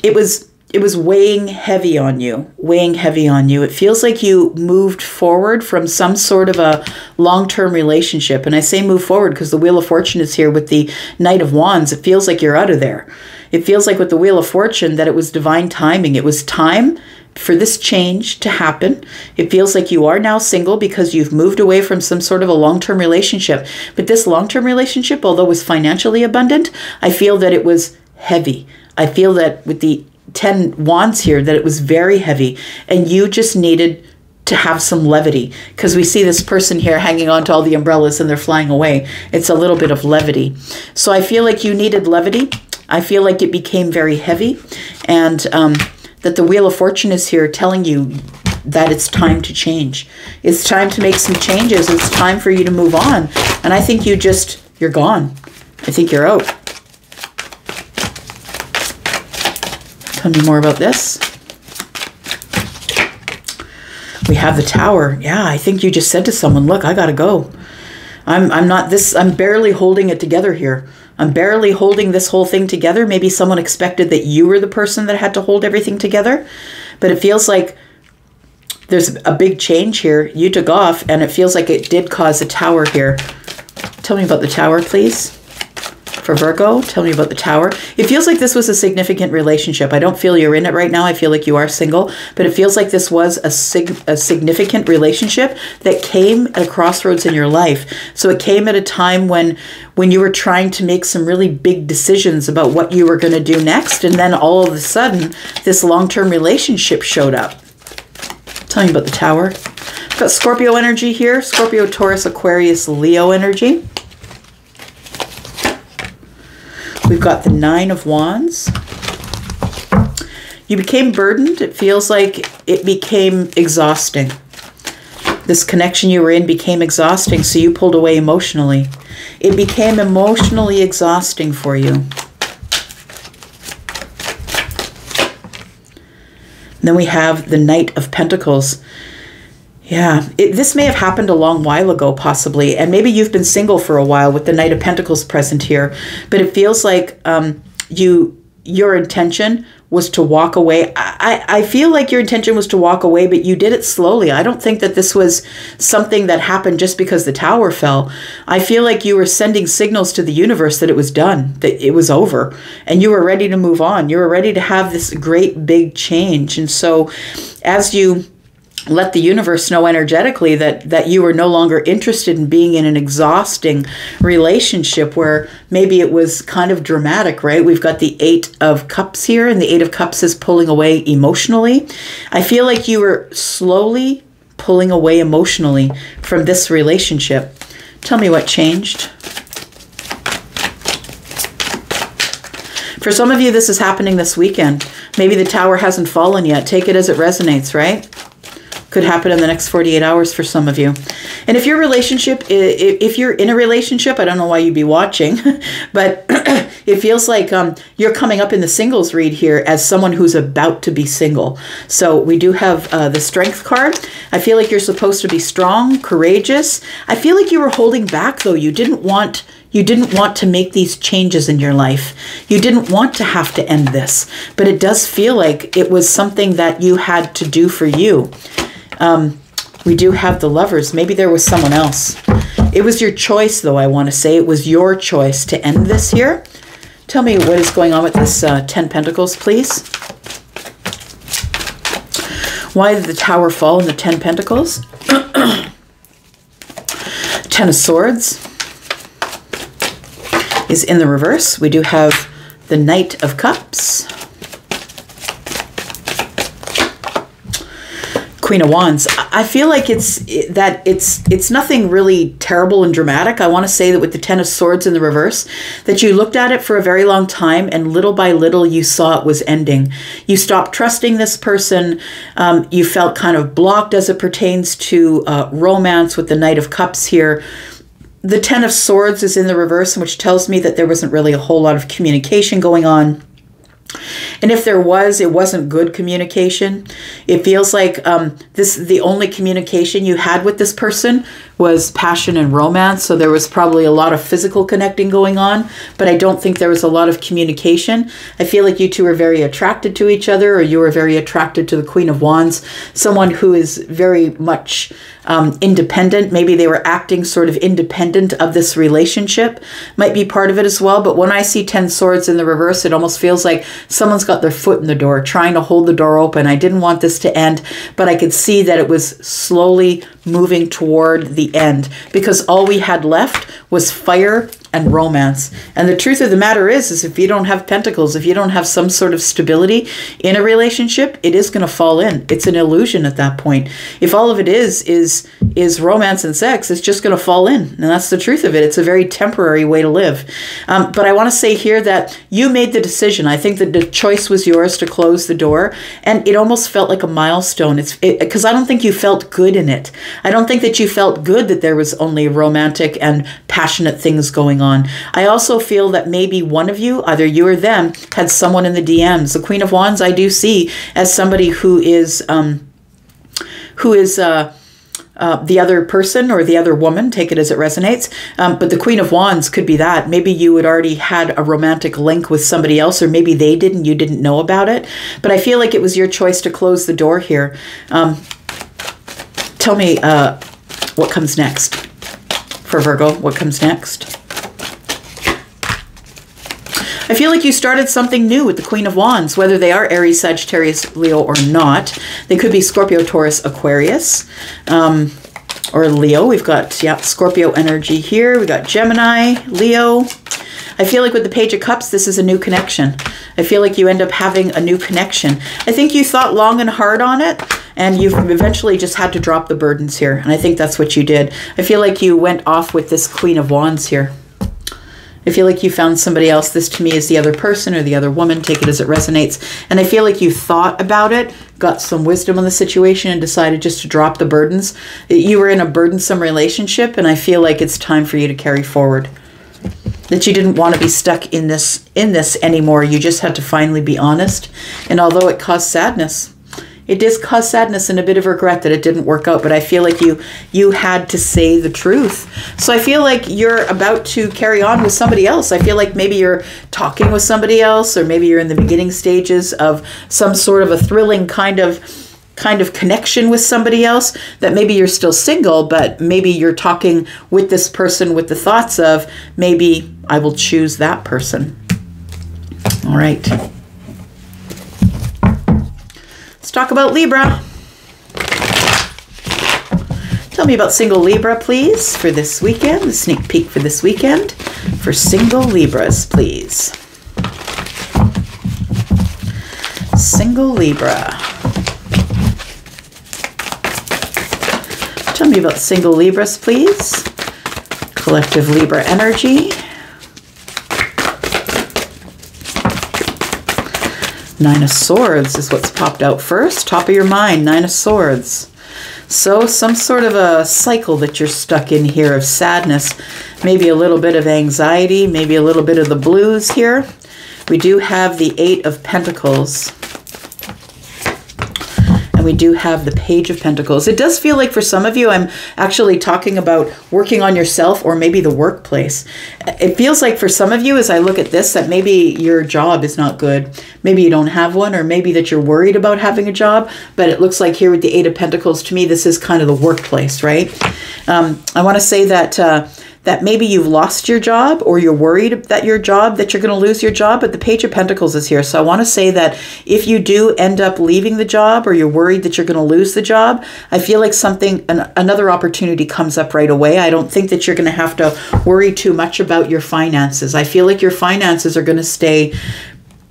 It was weighing heavy on you, weighing heavy on you. It feels like you moved forward from some sort of a long-term relationship. And I say move forward because the Wheel of Fortune is here with the Knight of Wands. It feels like you're out of there. It feels like with the Wheel of Fortune that it was divine timing. It was time for this change to happen. It feels like you are now single because you've moved away from some sort of a long-term relationship. But this long-term relationship, although it was financially abundant, I feel that it was heavy. I feel that with the 10 Wands here, that it was very heavy, and you just needed to have some levity, because we see this person here hanging on to all the umbrellas and they're flying away. It's a little bit of levity. So I feel like you needed levity. I feel like it became very heavy, and that the Wheel of Fortune is here telling you that it's time to change. It's time to make some changes. It's time for you to move on. And I think you're gone. I think you're out. Tell me more about this. We have the Tower. Yeah, I think you just said to someone, look, I gotta go. I'm barely holding it together here. I'm barely holding this whole thing together. Maybe someone expected that you were the person that had to hold everything together. But it feels like there's a big change here. You took off, and it feels like it did cause a Tower here. Tell me about the Tower, please. For Virgo, tell me about the Tower. It feels like this was a significant relationship. I don't feel you're in it right now. I feel like you are single, but it feels like this was a significant relationship that came at a crossroads in your life. So it came at a time when you were trying to make some really big decisions about what you were going to do next, and then all of a sudden, this long-term relationship showed up. Tell me about the Tower. I've got Scorpio energy here. Scorpio, Taurus, Aquarius, Leo energy. We've got the 9 of Wands. You became burdened. It feels like it became exhausting. This connection you were in became exhausting, so you pulled away emotionally. It became emotionally exhausting for you. And then we have the Knight of Pentacles. Yeah, this may have happened a long while ago, possibly, and maybe you've been single for a while with the Knight of Pentacles present here, but it feels like your intention was to walk away. I feel like your intention was to walk away, but you did it slowly. I don't think that this was something that happened just because the Tower fell. I feel like you were sending signals to the universe that it was done, that it was over, and you were ready to move on. You were ready to have this great big change, and so as you let the universe know energetically that you were no longer interested in being in an exhausting relationship where maybe it was kind of dramatic, right? We've got the 8 of Cups here, and the 8 of Cups is pulling away emotionally. I feel like you were slowly pulling away emotionally from this relationship. Tell me what changed. For some of you, this is happening this weekend. Maybe the tower hasn't fallen yet. Take it as it resonates, right? Could happen in the next 48 hours for some of you. And if your relationship, if you're in a relationship, I don't know why you'd be watching, but it feels like you're coming up in the singles read here as someone who's about to be single. So we do have the Strength card. I feel like you're supposed to be strong, courageous. I feel like you were holding back though. You didn't want to make these changes in your life. You didn't want to have to end this, but it does feel like it was something that you had to do for you. We do have the Lovers. Maybe there was someone else. It was your choice, though, I want to say. It was your choice to end this here. Tell me what is going on with this 10 Pentacles, please. Why did the Tower fall in the 10 Pentacles? 10 of Swords is in the reverse. We do have the Knight of Cups. Queen of Wands. I feel like it's nothing really terrible and dramatic. I want to say that with the 10 of Swords in the reverse, that you looked at it for a very long time and little by little you saw it was ending. You stopped trusting this person. You felt kind of blocked as it pertains to romance with the Knight of Cups here. The 10 of Swords is in the reverse, which tells me that there wasn't really a whole lot of communication going on. And if there was, it wasn't good communication. It feels like the only communication you had with this person was passion and romance. So there was probably a lot of physical connecting going on, but I don't think there was a lot of communication. I feel like you two are very attracted to each other, or you were very attracted to the Queen of Wands, someone who is very much independent. Maybe they were acting sort of independent of this relationship. Might be part of it as well. But when I see 10 Swords in the reverse, it almost feels like someone's got their foot in the door, trying to hold the door open. I didn't want this to end, but I could see that it was slowly moving toward the end, because all we had left was fire and romance. And the truth of the matter is if you don't have pentacles, if you don't have some sort of stability in a relationship, it is going to fall in. It's an illusion at that point. If all of it is romance and sex, it's just going to fall in. And that's the truth of it. It's a very temporary way to live. But I want to say here that you made the decision. I think that the choice was yours to close the door, and it almost felt like a milestone. Because I don't think you felt good in it. I don't think that you felt good that there was only romantic and passionate things going on. I also feel that maybe one of you, either you or them, had someone in the DMs. The Queen of Wands I do see as somebody who is the other person or the other woman, take it as it resonates. But the Queen of Wands could be that. Maybe you had already had a romantic link with somebody else, or maybe they didn't, you didn't know about it. But I feel like it was your choice to close the door here. Tell me what comes next for Virgo. What comes next? I feel like you started something new with the Queen of Wands, whether they are Aries, Sagittarius, Leo, or not. They could be Scorpio, Taurus, Aquarius, or Leo. We've got, Scorpio energy here. We got Gemini, Leo. I feel like with the Page of Cups, this is a new connection. I feel like you end up having a new connection. I think you thought long and hard on it, and you've eventually just had to drop the burdens here. And I think that's what you did. I feel like you went off with this Queen of Wands here. I feel like you found somebody else. This to me is the other person or the other woman. Take it as it resonates. And I feel like you thought about it, got some wisdom on the situation, and decided just to drop the burdens. You were in a burdensome relationship, and I feel like it's time for you to carry forward. That you didn't want to be stuck in this anymore. You just had to finally be honest. And although it caused sadness, it does cause sadness and a bit of regret that it didn't work out, but I feel like you had to say the truth. So I feel like you're about to carry on with somebody else. I feel like maybe you're talking with somebody else, or maybe you're in the beginning stages of some sort of a thrilling kind of connection with somebody else, that maybe you're still single, but maybe you're talking with this person with the thoughts of, maybe I will choose that person. All right. Let's talk about Libra. Tell me about single Libra, please, for this weekend. The sneak peek for this weekend. For single Libras, please. Single Libra. Tell me about single Libras, please. Collective Libra energy. Nine of Swords is what's popped out first. Top of your mind, Nine of Swords. So some sort of a cycle that you're stuck in here of sadness. Maybe a little bit of anxiety. Maybe a little bit of the blues here. We do have the Eight of Pentacles. And we do have the Page of Pentacles. It does feel like for some of you, I'm actually talking about working on yourself or maybe the workplace. It feels like for some of you, as I look at this, that maybe your job is not good. Maybe you don't have one, or maybe that you're worried about having a job. But it looks like here with the Eight of Pentacles, to me, this is kind of the workplace, right? I want to say that that maybe you've lost your job, or you're worried that you're going to lose your job, but the Page of Pentacles is here. So I want to say that if you do end up leaving the job, or you're worried that you're going to lose the job, I feel like another opportunity comes up right away. I don't think that you're going to have to worry too much about your finances. I feel like your finances are going to stay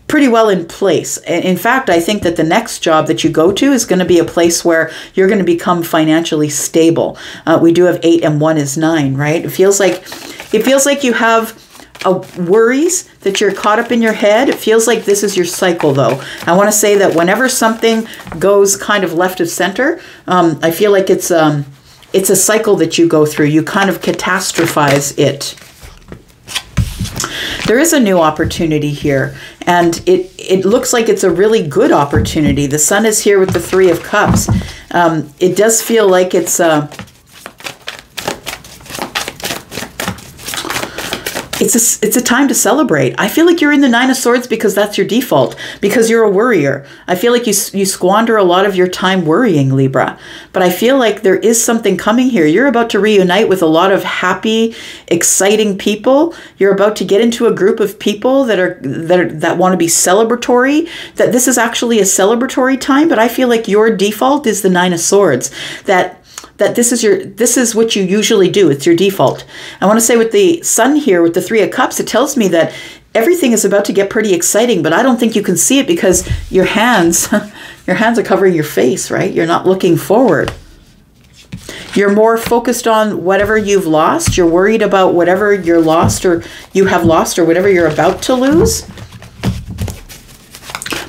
pretty well in place. In fact, I think that the next job that you go to is going to be a place where you're going to become financially stable. We do have 8 and 1 is 9, right? It feels like you have worries that you're caught up in your head. It feels like this is your cycle, though. I want to say that whenever something goes kind of left of center, I feel like it's a cycle that you go through. You kind of catastrophize it. There is a new opportunity here, and it looks like it's a really good opportunity. The Sun is here with the Three of Cups. It does feel like it's a time to celebrate. I feel like you're in the Nine of Swords because that's your default, because you're a worrier. I feel like you squander a lot of your time worrying, Libra. But I feel like there is something coming here. You're about to reunite with a lot of happy, exciting people. You're about to get into a group of people that want to be celebratory. That this is actually a celebratory time, but I feel like your default is the Nine of Swords. That this is what you usually do. It's your default. I want to say with the Sun here, with the Three of Cups, it tells me that everything is about to get pretty exciting, but I don't think you can see it because your hands are covering your face, right? You're not looking forward. You're more focused on whatever you've lost. You're worried about whatever you're lost or you have lost or whatever you're about to lose.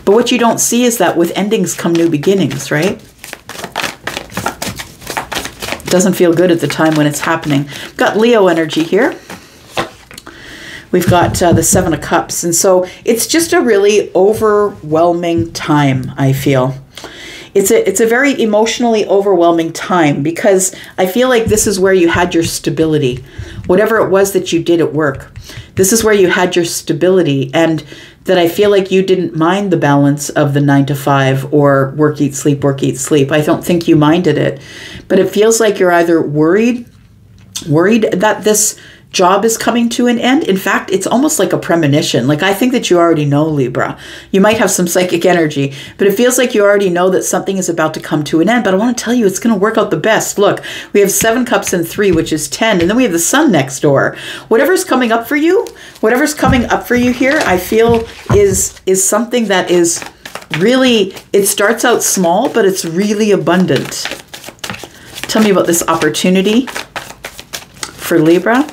But what you don't see is that with endings come new beginnings, right? Doesn't feel good at the time when it's happening. Got Leo energy here. We've got the Seven of Cups. And so it's just a really overwhelming time, I feel. It's a very emotionally overwhelming time because I feel like this is where you had your stability. Whatever it was that you did at work. This is where you had your stability, and that I feel like you didn't mind the balance of the 9 to 5 or work, eat, sleep, work, eat, sleep. I don't think you minded it. But it feels like you're either worried that this job is coming to an end. In fact, it's almost like a premonition. Like I think that you already know, Libra. You might have some psychic energy, but it feels like you already know that something is about to come to an end. But I want to tell you, it's going to work out the best. Look, we have 7 cups and 3, which is 10. And then we have the Sun next door. Whatever's coming up for you here, I feel is something that is really, it starts out small, but it's really abundant. Tell me about this opportunity for Libra.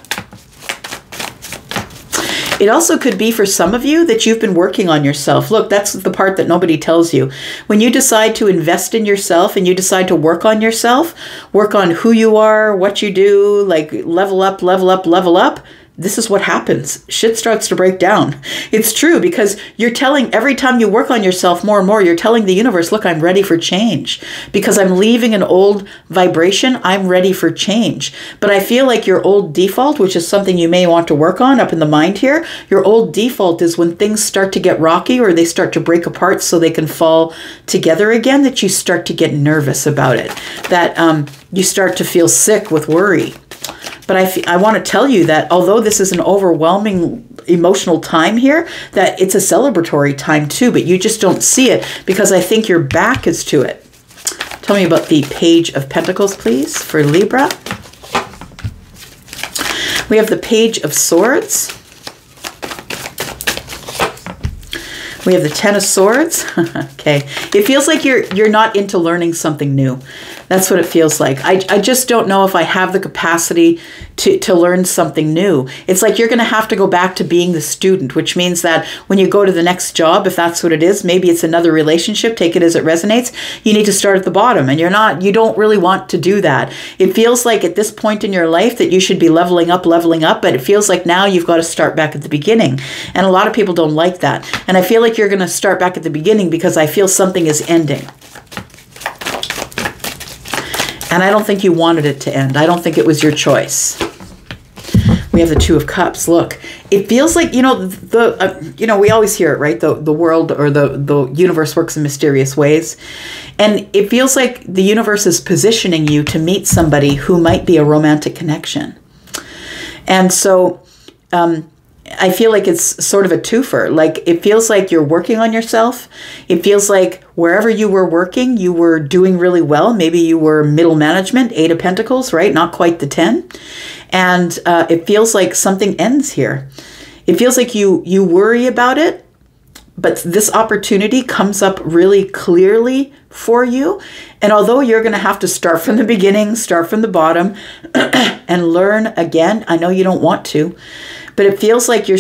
It also could be for some of you that you've been working on yourself. Look, that's the part that nobody tells you. When you decide to invest in yourself and you decide to work on yourself, work on who you are, what you do, like level up, level up, level up, this is what happens. Shit starts to break down. It's true because you're telling, every time you work on yourself more and more, you're telling the universe, look, I'm ready for change. Because I'm leaving an old vibration, I'm ready for change. But I feel like your old default, which is something you may want to work on up in the mind here, your old default is when things start to get rocky or they start to break apart so they can fall together again, that you start to get nervous about it. That you start to feel sick with worry. But I want to tell you that although this is an overwhelming emotional time here, that it's a celebratory time too, but you just don't see it because I think your back is to it. Tell me about the Page of Pentacles, please, for Libra. We have the Page of Swords. We have the Ten of Swords. Okay. It feels like you're not into learning something new. That's what it feels like. I just don't know if I have the capacity to learn something new. It's like you're going to have to go back to being the student, which means that when you go to the next job, if that's what it is, maybe it's another relationship, take it as it resonates, you need to start at the bottom, and you don't really want to do that. It feels like at this point in your life that you should be leveling up, but it feels like now you've got to start back at the beginning. And a lot of people don't like that. And I feel like you're going to start back at the beginning because I feel something is ending. And I don't think you wanted it to end. I don't think it was your choice. We have the Two of Cups. Look, it feels like, we always hear it, right? The world or the universe works in mysterious ways. And it feels like the universe is positioning you to meet somebody who might be a romantic connection. And so I feel like it's sort of a twofer. Like, it feels like you're working on yourself. It feels like wherever you were working, you were doing really well. Maybe you were middle management, 8 of Pentacles, right? Not quite the 10. And it feels like something ends here. It feels like you worry about it, but this opportunity comes up really clearly for you. And although you're going to have to start from the beginning, start from the bottom, and learn again, I know you don't want to, but it feels like you're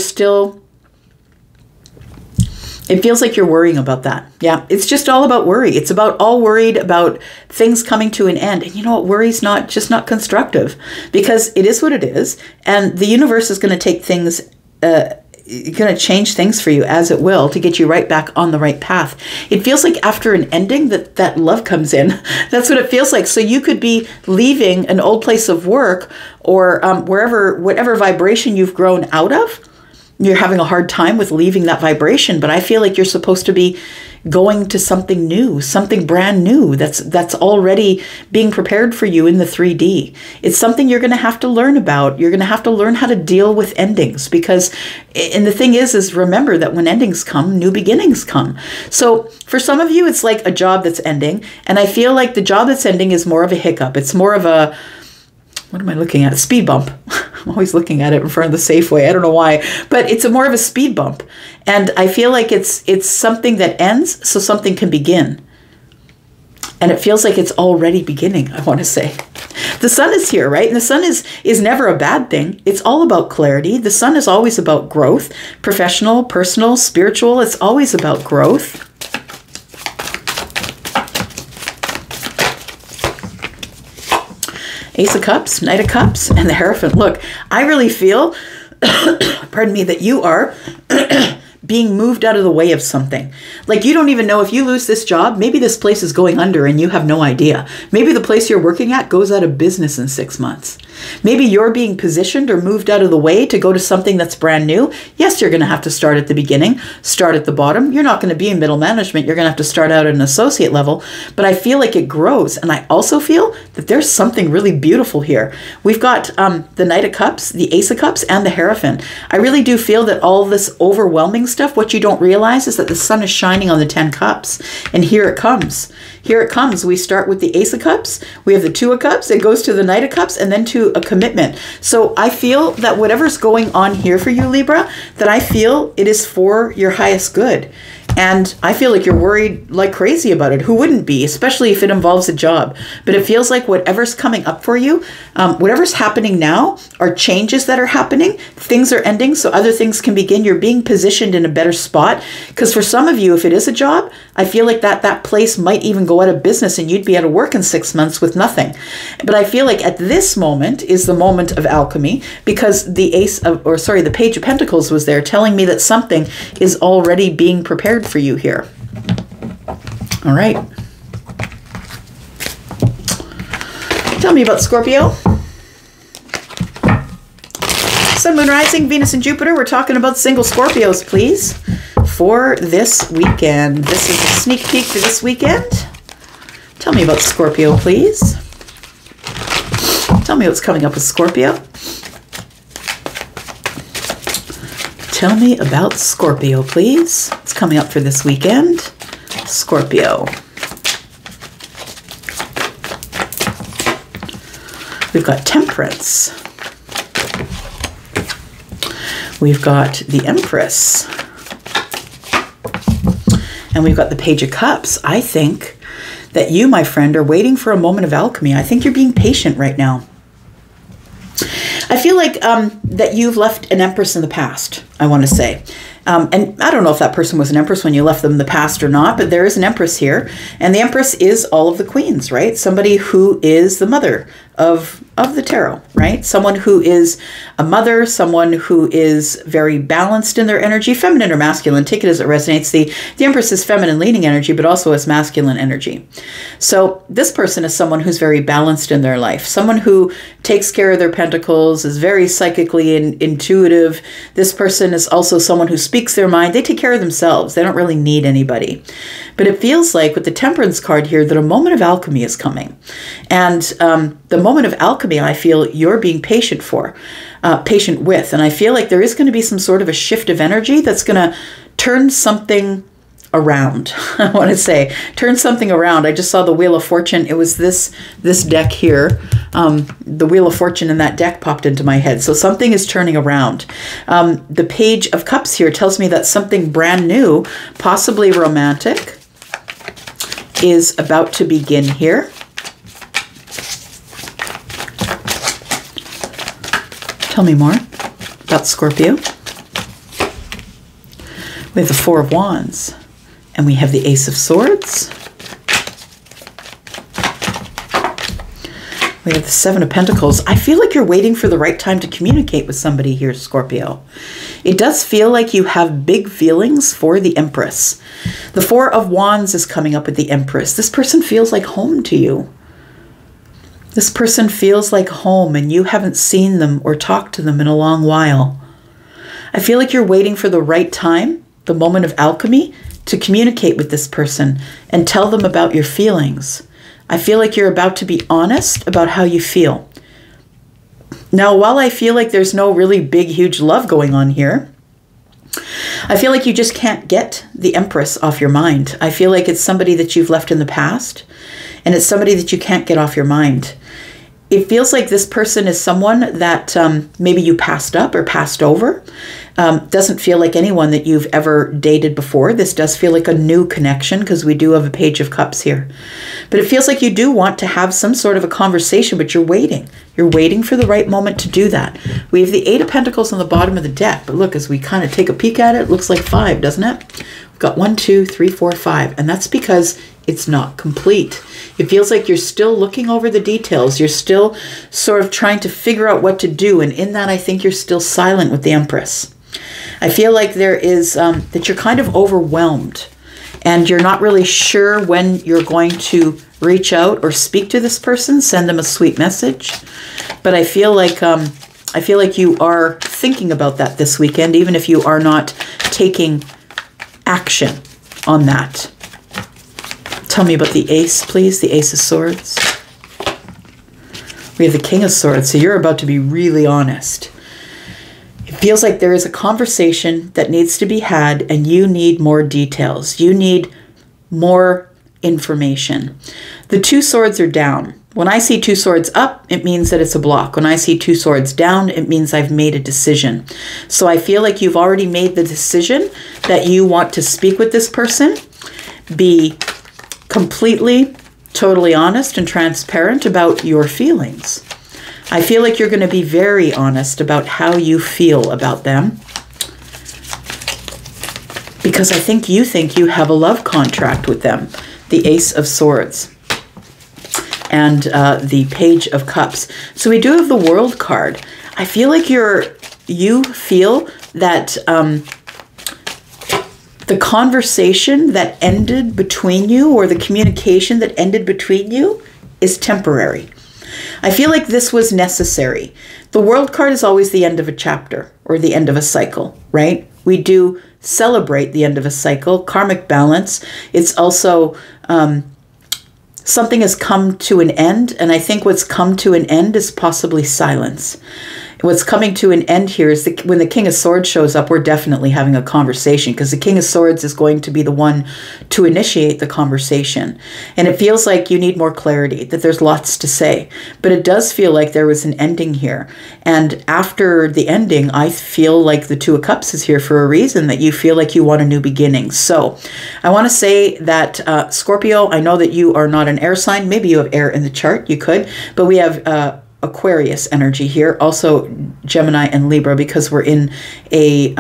worrying about that. Yeah, it's just all about worry. It's about all worried about things coming to an end. And you know what? Worry's not constructive, because it is what it is. And the universe is going to take things, going to change things for you as it will to get you right back on the right path. It feels like after an ending that love comes in. That's what it feels like. So you could be leaving an old place of work or whatever vibration you've grown out of. You're having a hard time with leaving that vibration, but I feel like you're supposed to be going to something new, something brand new that's already being prepared for you in the 3D. It's something you're going to have to learn about. You're going to have to learn how to deal with endings, because, and the thing is remember that when endings come, new beginnings come. So for some of you, it's like a job that's ending, and I feel like the job that's ending is more of a hiccup. It's more of a, what am I looking at? A speed bump. I'm always looking at it in front of the Safeway. I don't know why, but it's more of a speed bump. And I feel like it's something that ends so something can begin. And it feels like it's already beginning, I want to say. The sun is here, right? And the sun is never a bad thing. It's all about clarity. The sun is always about growth, professional, personal, spiritual. It's always about growth. Ace of Cups, Knight of Cups, and the Hierophant. Look, I really feel, pardon me, that you are being moved out of the way of something. Like, you don't even know if you lose this job, maybe this place is going under and you have no idea. Maybe the place you're working at goes out of business in 6 months. Maybe you're being positioned or moved out of the way to go to something that's brand new. Yes, you're going to have to start at the beginning, start at the bottom. You're not going to be in middle management. You're going to have to start out at an associate level. But I feel like it grows. And I also feel that there's something really beautiful here. We've got the Knight of Cups, the Ace of Cups, and the Hierophant. I really do feel that all this overwhelming stuff, what you don't realize is that the sun is shining on the 10 Cups. And here it comes. Here it comes. We start with the Ace of Cups. We have the 2 of Cups. It goes to the Knight of Cups and then to a commitment. So I feel that whatever's going on here for you, Libra, that I feel it is for your highest good. And I feel like you're worried like crazy about it. Who wouldn't be, especially if it involves a job? But it feels like whatever's coming up for you, whatever's happening now are changes that are happening. Things are ending so other things can begin. You're being positioned in a better spot. Because for some of you, if it is a job, I feel like that place might even go out of business and you'd be out of work in 6 months with nothing. But I feel like at this moment is the moment of alchemy, because the the Page of Pentacles was there telling me that something is already being prepared for you here. All right. Tell me about Scorpio. Sun, Moon, Rising, Venus, and Jupiter. We're talking about single Scorpios, please, for this weekend. This is a sneak peek for this weekend. Tell me about Scorpio, please. Tell me what's coming up with Scorpio. Tell me about Scorpio, please. What's coming up for this weekend? Scorpio. We've got Temperance. We've got the Empress. And we've got the Page of Cups. I think that you, my friend, are waiting for a moment of alchemy. I think you're being patient right now. I feel like that you've left an Empress in the past, I want to say. And I don't know if that person was an Empress when you left them in the past or not, but there is an Empress here. And the Empress is all of the queens, right? Somebody who is the mother of the tarot, right? Someone who is a mother, someone who is very balanced in their energy, feminine or masculine, take it as it resonates. The Empress is feminine leaning energy, but also has masculine energy. So this person is someone who's very balanced in their life, someone who takes care of their pentacles, is very psychically intuitive. This person is also someone who speaks their mind. They take care of themselves. They don't really need anybody. But it feels like with the Temperance card here that a moment of alchemy is coming. And the moment of alchemy, I feel you're being patient with. And I feel like there is going to be some sort of a shift of energy that's going to turn something around. I want to say, turn something around. I just saw the Wheel of Fortune. It was this deck here. The Wheel of Fortune in that deck popped into my head. So something is turning around. The Page of Cups here tells me that something brand new, possibly romantic, is about to begin here. Tell me more about Scorpio. We have the Four of Wands. And we have the Ace of Swords. We have the Seven of Pentacles. I feel like you're waiting for the right time to communicate with somebody here, Scorpio. It does feel like you have big feelings for the Empress. The Four of Wands is coming up with the Empress. This person feels like home to you. This person feels like home and you haven't seen them or talked to them in a long while. I feel like you're waiting for the right time, the moment of alchemy, to communicate with this person and tell them about your feelings. I feel like you're about to be honest about how you feel. Now, while I feel like there's no really big, huge love going on here, I feel like you just can't get the Empress off your mind. I feel like it's somebody that you've left in the past, and it's somebody that you can't get off your mind. It feels like this person is someone that maybe you passed up or passed over. Doesn't feel like anyone that you've ever dated before. This does feel like a new connection because we do have a Page of Cups here. But it feels like you do want to have some sort of a conversation, but you're waiting. You're waiting for the right moment to do that. We have the Eight of Pentacles on the bottom of the deck. But look, as we kind of take a peek at it, it looks like 5, doesn't it? We've got 1, 2, 3, 4, 5. And that's because it's not complete. It feels like you're still looking over the details. You're still sort of trying to figure out what to do. And in that, I think you're still silent with the Empress. I feel like there is, that you're kind of overwhelmed and you're not really sure when you're going to reach out or speak to this person, send them a sweet message. But I feel like you are thinking about that this weekend, even if you are not taking action on that. Tell me about the Ace, please, the Ace of Swords. We have the King of Swords, so you're about to be really honest. It feels like there is a conversation that needs to be had and you need more details. You need more information. The 2 swords are down. When I see 2 swords up, it means that it's a block. When I see 2 swords down, it means I've made a decision. So I feel like you've already made the decision that you want to speak with this person, be completely, totally honest and transparent about your feelings. I feel like you're going to be very honest about how you feel about them. Because I think you have a love contract with them. The Ace of Swords. And the Page of Cups. So we do have the World card. I feel like you feel that the conversation that ended between you or the communication that ended between you is temporary. I feel like this was necessary. The World card is always the end of a chapter or the end of a cycle, right? We do celebrate the end of a cycle, karmic balance. It's also something has come to an end, and I think what's come to an end is possibly silence. What's coming to an end here is when the King of Swords shows up, we're definitely having a conversation, because the King of Swords is going to be the one to initiate the conversation. And it feels like you need more clarity, that there's lots to say. But it does feel like there was an ending here. And after the ending, I feel like the Two of Cups is here for a reason, that you feel like you want a new beginning. So I want to say that Scorpio, I know that you are not an air sign. Maybe you have air in the chart. You could. But we have Aquarius energy here, also Gemini and Libra, because we're in a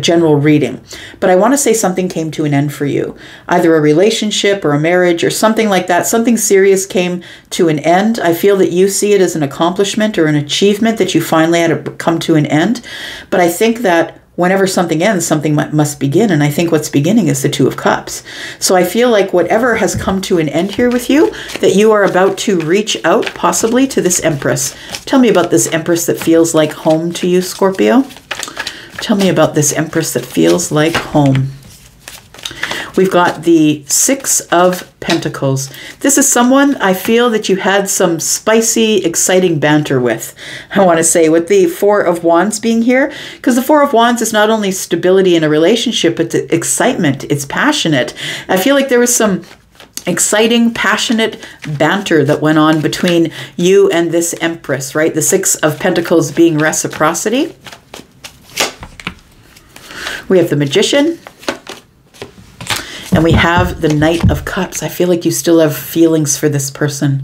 general reading. But I want to say something came to an end for you, either a relationship or a marriage or something like that. Something serious came to an end. I feel that you see it as an accomplishment or an achievement, that you finally had to come to an end. But I think that whenever something ends, something must begin. And I think what's beginning is the Two of Cups. So I feel like whatever has come to an end here with you, that you are about to reach out possibly to this Empress. Tell me about this Empress that feels like home to you, Scorpio. Tell me about this Empress that feels like home. We've got the Six of Pentacles. This is someone I feel that you had some spicy, exciting banter with. I want to say with the Four of Wands being here, because the Four of Wands is not only stability in a relationship, but the excitement. It's passionate. I feel like there was some exciting, passionate banter that went on between you and this Empress, right? The Six of Pentacles being reciprocity. We have the Magician. And we have the Knight of Cups. I feel like you still have feelings for this person,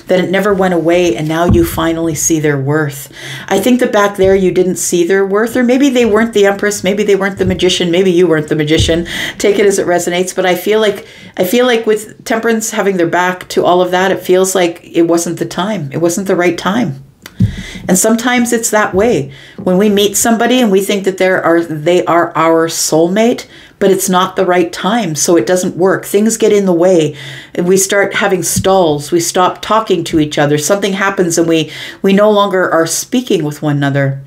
that it never went away, and now you finally see their worth. I think that back there you didn't see their worth, or maybe they weren't the Empress, maybe they weren't the Magician, maybe you weren't the Magician. Take it as it resonates. But I feel like with Temperance having their back to all of that, it feels like it wasn't the time. It wasn't the right time. And sometimes it's that way. When we meet somebody and we think that they are our soulmate, but it's not the right time, so it doesn't work. Things get in the way. We start having stalls. We stop talking to each other. Something happens and we no longer are speaking with one another.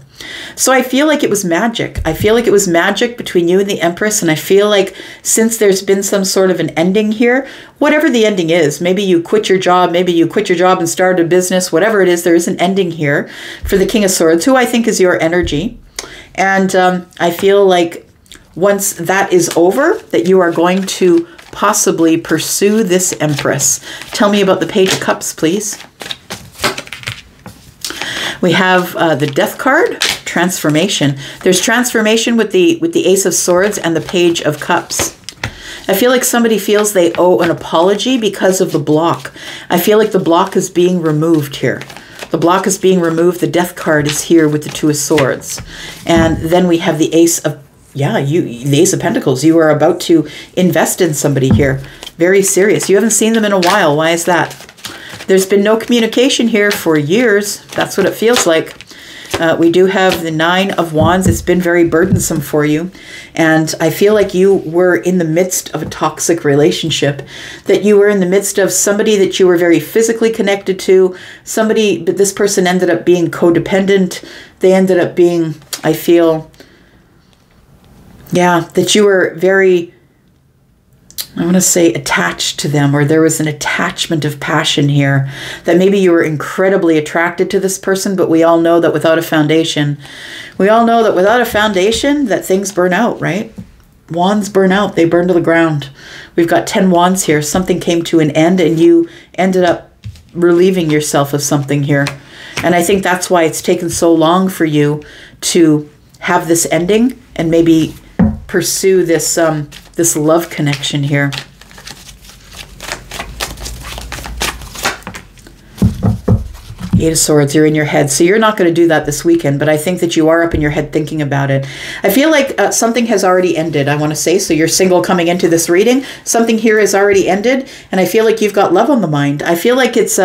So I feel like it was magic. I feel like it was magic between you and the Empress, and I feel like since there's been some sort of an ending here, whatever the ending is, maybe you quit your job and started a business, whatever it is, there is an ending here for the King of Swords, who I think is your energy. And I feel like once that is over, that you are going to possibly pursue this Empress. Tell me about the Page of Cups, please. We have the Death card, transformation. There's transformation with the Ace of Swords and the Page of Cups. I feel like somebody feels they owe an apology because of the block. I feel like the block is being removed here. The block is being removed. The Death card is here with the Two of Swords. And then we have the Ace of, the Ace of Pentacles. You are about to invest in somebody here. Very serious. You haven't seen them in a while. Why is that? There's been no communication here for years. That's what it feels like. We do have the Nine of Wands. It's been very burdensome for you. And I feel like you were in the midst of a toxic relationship, that you were in the midst of somebody that you were very physically connected to, somebody, but this person ended up being codependent. They ended up being, I feel, that you were very, I want to say, attached to them, or there was an attachment of passion here, that maybe you were incredibly attracted to this person, but we all know that without a foundation, that things burn out, right? Wands burn out. They burn to the ground. We've got 10 wands here. Something came to an end and you ended up relieving yourself of something here. And I think that's why it's taken so long for you to have this ending and maybe pursue this this love connection here. Eight of Swords, you're in your head. So you're not going to do that this weekend, but I think that you are up in your head thinking about it. I feel like something has already ended, I want to say. So you're single coming into this reading. Something here has already ended, and I feel like you've got love on the mind. I feel like it's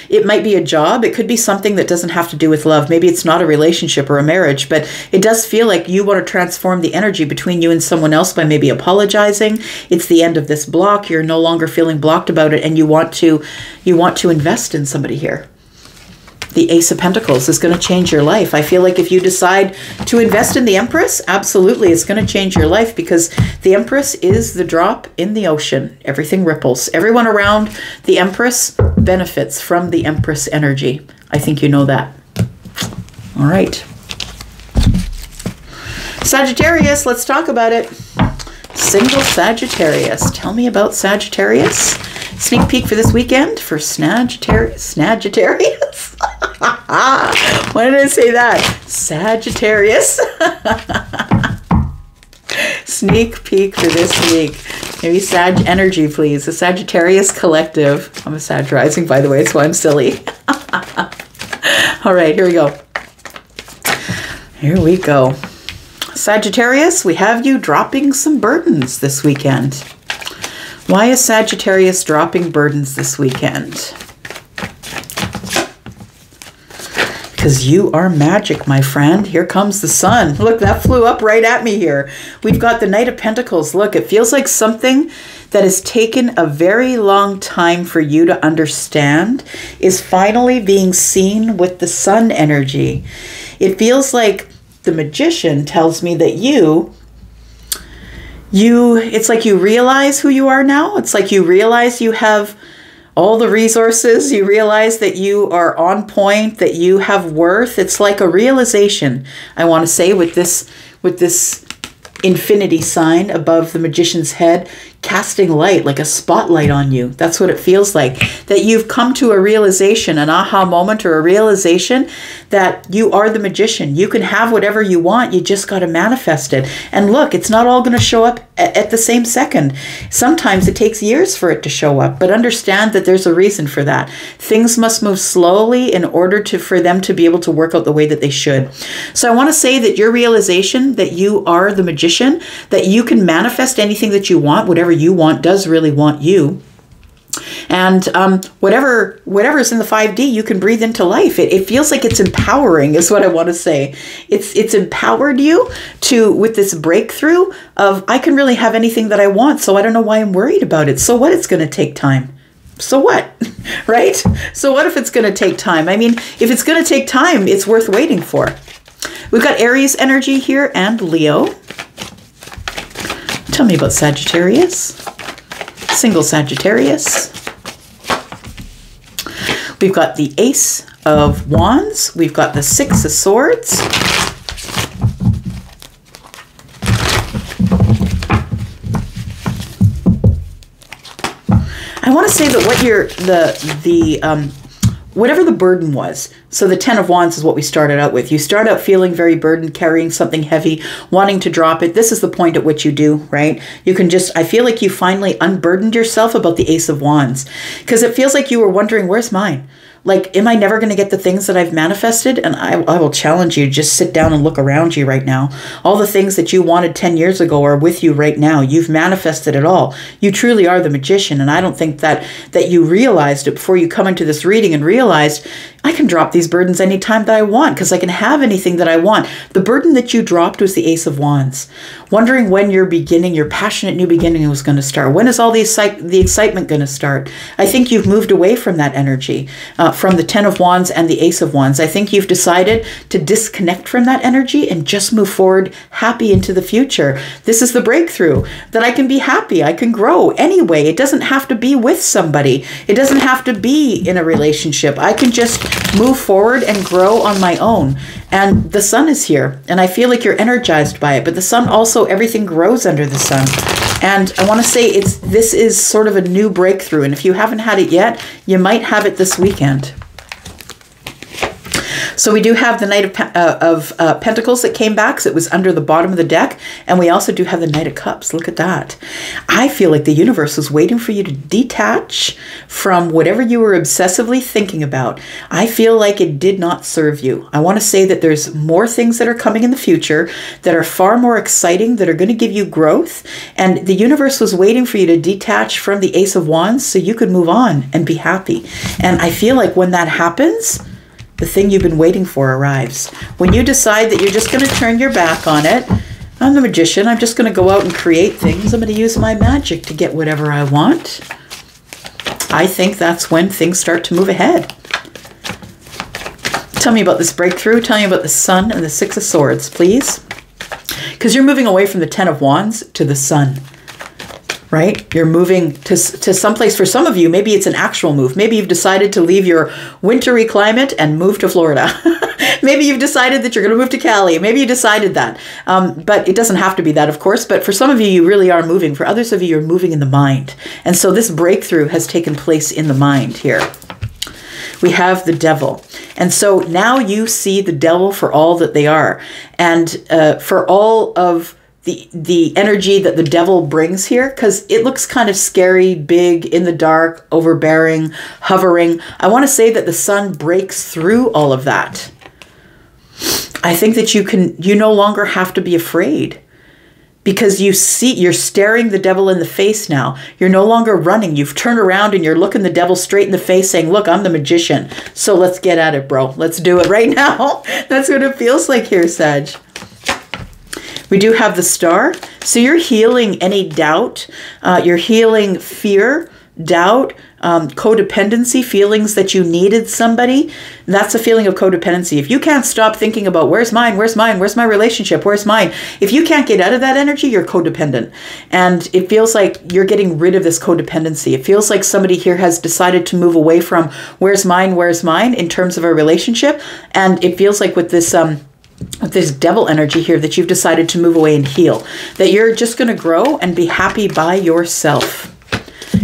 it might be a job. It could be something that doesn't have to do with love. Maybe it's not a relationship or a marriage, but it does feel like you want to transform the energy between you and someone else by maybe apologizing. It's the end of this block. You're no longer feeling blocked about it, and you want to invest in somebody here. The Ace of Pentacles is going to change your life. I feel like if you decide to invest in the Empress, absolutely, it's going to change your life, because the Empress is the drop in the ocean. Everything ripples. Everyone around the Empress benefits from the Empress energy. I think you know that. All right. Sagittarius, let's talk about it. Single Sagittarius. Tell me about Sagittarius. Sneak peek for this weekend for Sagittarius. Why did I say that? Sagittarius. Sneak peek for this week. Maybe Sag energy, please. The Sagittarius Collective. I'm a Sag rising, by the way, so I'm silly. All right, here we go. Here we go. Sagittarius, we have you dropping some burdens this weekend. Why is Sagittarius dropping burdens this weekend? Because you are magic, my friend. Here comes the sun. Look, that flew up right at me here. We've got the Knight of Pentacles. Look, it feels like something that has taken a very long time for you to understand is finally being seen with the sun energy. It feels like the Magician tells me that it's like you realize who you are now. It's like you realize you have all the resources. You realize that you are on point, that you have worth. It's like a realization, I want to say, with this infinity sign above the Magician's head, casting light like a spotlight on you. That's what it feels like. That you've come to a realization, an aha moment, or a realization that you are the Magician. You can have whatever you want. You just got to manifest it. And look, it's not all going to show up at the same second. Sometimes it takes years for it to show up, but understand that there's a reason for that. Things must move slowly in order for them to be able to work out the way that they should. So I want to say that your realization that you are the Magician, that you can manifest anything that you want, whatever you want does really want you. And whatever's in the 5D, you can breathe into life. It feels like it's empowering, is what I want to say. It's empowered you with this breakthrough of, I can really have anything that I want, so I don't know why I'm worried about it. So what? It's going to take time. So what? Right? So what if it's going to take time? I mean, if it's going to take time, it's worth waiting for. We've got Aries energy here and Leo. Tell me about Sagittarius. Single Sagittarius. We've got the Ace of Wands. We've got the Six of Swords. I want to say that what whatever the burden was. So the Ten of Wands is what we started out with. You start out feeling very burdened, carrying something heavy, wanting to drop it. This is the point at which you do, right? You can just, I feel like you finally unburdened yourself about the Ace of Wands, because it feels like you were wondering, where's mine? Like, am I never going to get the things that I've manifested? And I will challenge you, just sit down and look around you right now. All the things that you wanted 10 years ago are with you right now. You've manifested it all. You truly are the Magician. And I don't think that you realized it before you come into this reading and realized, I can drop these burdens anytime that I want because I can have anything that I want. The burden that you dropped was the Ace of Wands. Wondering when your passionate new beginning was going to start. When is all the excitement going to start? I think you've moved away from that energy, from the Ten of Wands and the Ace of Wands. I think you've decided to disconnect from that energy and just move forward happy into the future. This is the breakthrough, that I can be happy. I can grow anyway. It doesn't have to be with somebody. It doesn't have to be in a relationship. I can just move forward and grow on my own. And the sun is here, and I feel like you're energized by it. But the sun also, everything grows under the sun. And I want to say this is sort of a new breakthrough. And if you haven't had it yet, you might have it this weekend. So we do have the Knight of Pentacles that came back, so it was under the bottom of the deck. And we also do have the Knight of Cups. Look at that. I feel like the universe was waiting for you to detach from whatever you were obsessively thinking about. I feel like it did not serve you. I want to say that there's more things that are coming in the future that are far more exciting, that are going to give you growth. And the universe was waiting for you to detach from the Ace of Wands so you could move on and be happy. And I feel like when that happens, the thing you've been waiting for arrives. When you decide that you're just going to turn your back on it, I'm the Magician, I'm just going to go out and create things. I'm going to use my magic to get whatever I want. I think that's when things start to move ahead. Tell me about this breakthrough. Tell me about the Sun and the Six of Swords, please. Because you're moving away from the Ten of Wands to the Sun. right? You're moving to someplace. For some of you, maybe it's an actual move. Maybe you've decided to leave your wintry climate and move to Florida. Maybe you've decided that you're going to move to Cali. Maybe you decided that. But it doesn't have to be that, of course. But for some of you, you really are moving. For others of you, you're moving in the mind. And so this breakthrough has taken place in the mind here. We have the devil. And so now you see the devil for all that they are. And for all of the energy that the devil brings here, because it looks kind of scary, big, in the dark, overbearing, hovering. I want to say that the sun breaks through all of that. I think that you no longer have to be afraid, because you're staring the devil in the face now. You're no longer running. You've turned around and you're looking the devil straight in the face saying, look, I'm the magician. So let's get at it, bro. Let's do it right now. That's what it feels like here, Sag. We do have the star. So you're healing any doubt. You're healing fear, doubt, codependency, feelings that you needed somebody. That's a feeling of codependency. If you can't stop thinking about where's mine, where's mine, where's my relationship, where's mine, if you can't get out of that energy, you're codependent. And it feels like you're getting rid of this codependency. It feels like somebody here has decided to move away from where's mine in terms of a relationship. And it feels like with this devil energy here that you've decided to move away and heal, that you're just going to grow and be happy by yourself.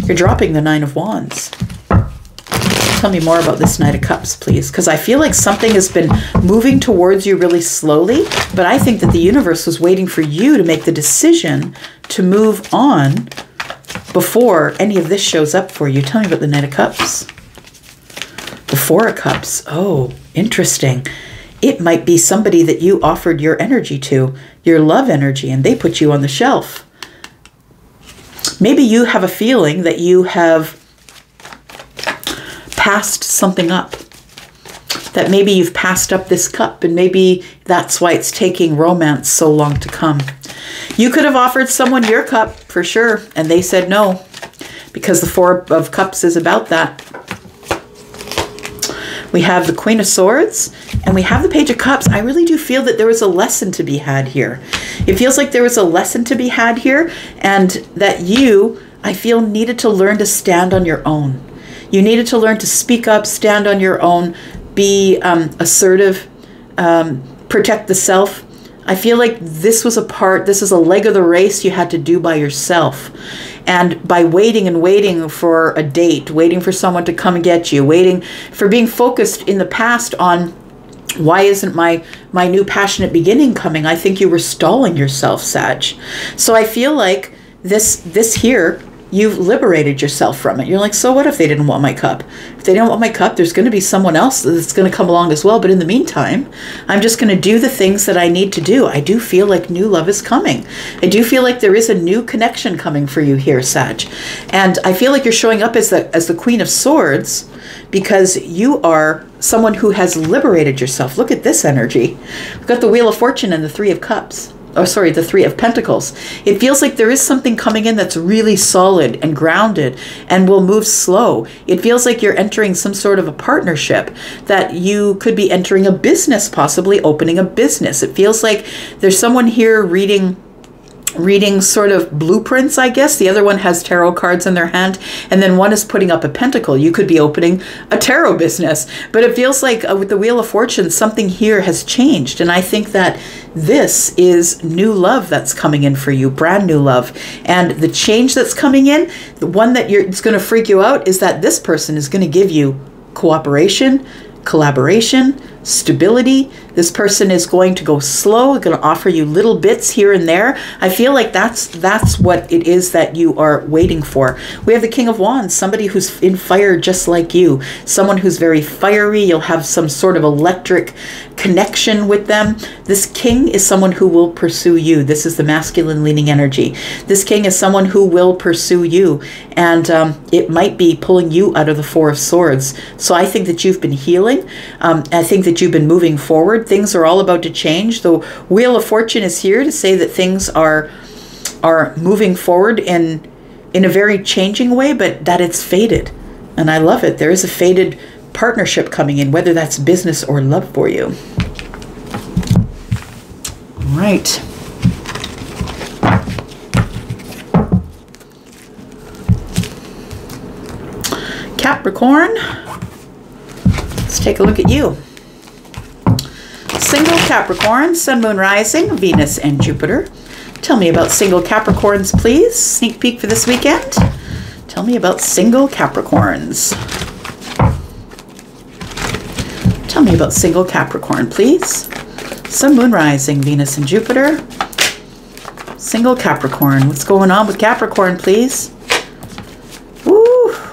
You're dropping the Nine of Wands. Tell me more about this Knight of Cups, please, because I feel like something has been moving towards you really slowly, but I think that the universe was waiting for you to make the decision to move on before any of this shows up for you. Tell me about the Knight of Cups. The Four of Cups. Oh, interesting. It might be somebody that you offered your energy to, your love energy, and they put you on the shelf. Maybe you have a feeling that you have passed something up, that maybe you've passed up this cup, and maybe that's why it's taking romance so long to come. You could have offered someone your cup for sure, and they said no, because the Four of Cups is about that. We have the Queen of Swords, and we have the Page of Cups. I really do feel that there was a lesson to be had here. It feels like there was a lesson to be had here, and that you, I feel, needed to learn to stand on your own. You needed to learn to speak up, stand on your own, be assertive, protect the self. I feel like this was this is a leg of the race you had to do by yourself. And by waiting and waiting for a date, waiting for someone to come and get you, waiting for being focused in the past on why isn't my new passionate beginning coming? I think you were stalling yourself, Sag. So I feel like this here, you've liberated yourself from it. You're like, so what if they didn't want my cup? If they didn't want my cup, there's going to be someone else that's going to come along as well. But in the meantime, I'm just going to do the things that I need to do. I do feel like new love is coming. I do feel like there is a new connection coming for you here, Sag. And I feel like you're showing up as the Queen of Swords because you are someone who has liberated yourself. Look at this energy. We've got the Wheel of Fortune and the Three of Cups. Oh, sorry, the Three of Pentacles. It feels like there is something coming in that's really solid and grounded and will move slow. It feels like you're entering some sort of a partnership, that you could be entering a business, possibly opening a business. It feels like there's someone here reading sort of blueprints, I guess. The other one has tarot cards in their hand, and then one is putting up a pentacle. You could be opening a tarot business. But it feels like with the Wheel of Fortune, something here has changed. And I think that this is new love that's coming in for you, brand new love. And the change that's coming in, the one that it's going to freak you out, is that this person is going to give you cooperation, collaboration, stability. This person is going to go slow, going to offer you little bits here and there. I feel like that's what it is that you are waiting for. We have the King of Wands, somebody who's in fire just like you, someone who's very fiery. You'll have some sort of electric connection with them. This king is someone who will pursue you. This is the masculine leaning energy. This king is someone who will pursue you, and it might be pulling you out of the Four of Swords. So I think that you've been healing. I think that you've been moving forward. Things are all about to change. The Wheel of Fortune is here to say that things are moving forward in a very changing way, but that it's faded. And I love it. There is a faded partnership coming in, whether that's business or love for you. Right. Capricorn. Let's take a look at you. Single Capricorn, Sun, Moon, Rising, Venus, and Jupiter. Tell me about single Capricorns, please. Sneak peek for this weekend. Tell me about single Capricorns. Tell me about single Capricorn, please. Sun, Moon, Rising, Venus, and Jupiter. Single Capricorn. What's going on with Capricorn, please? Woo!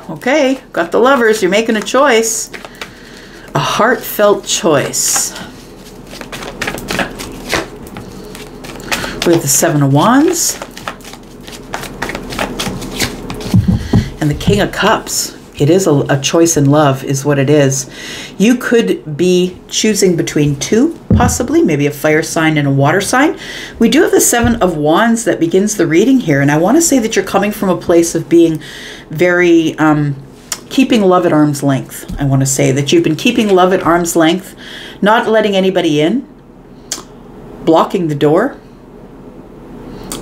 Okay, got the Lovers. You're making a choice. A heartfelt choice. We have the Seven of Wands. And the King of Cups. It is a choice in love is what it is. You could be choosing between two, possibly, maybe a fire sign and a water sign. We do have the Seven of Wands that begins the reading here. And I want to say that you're coming from a place of being very, keeping love at arm's length. I want to say that you've been keeping love at arm's length, not letting anybody in, blocking the door.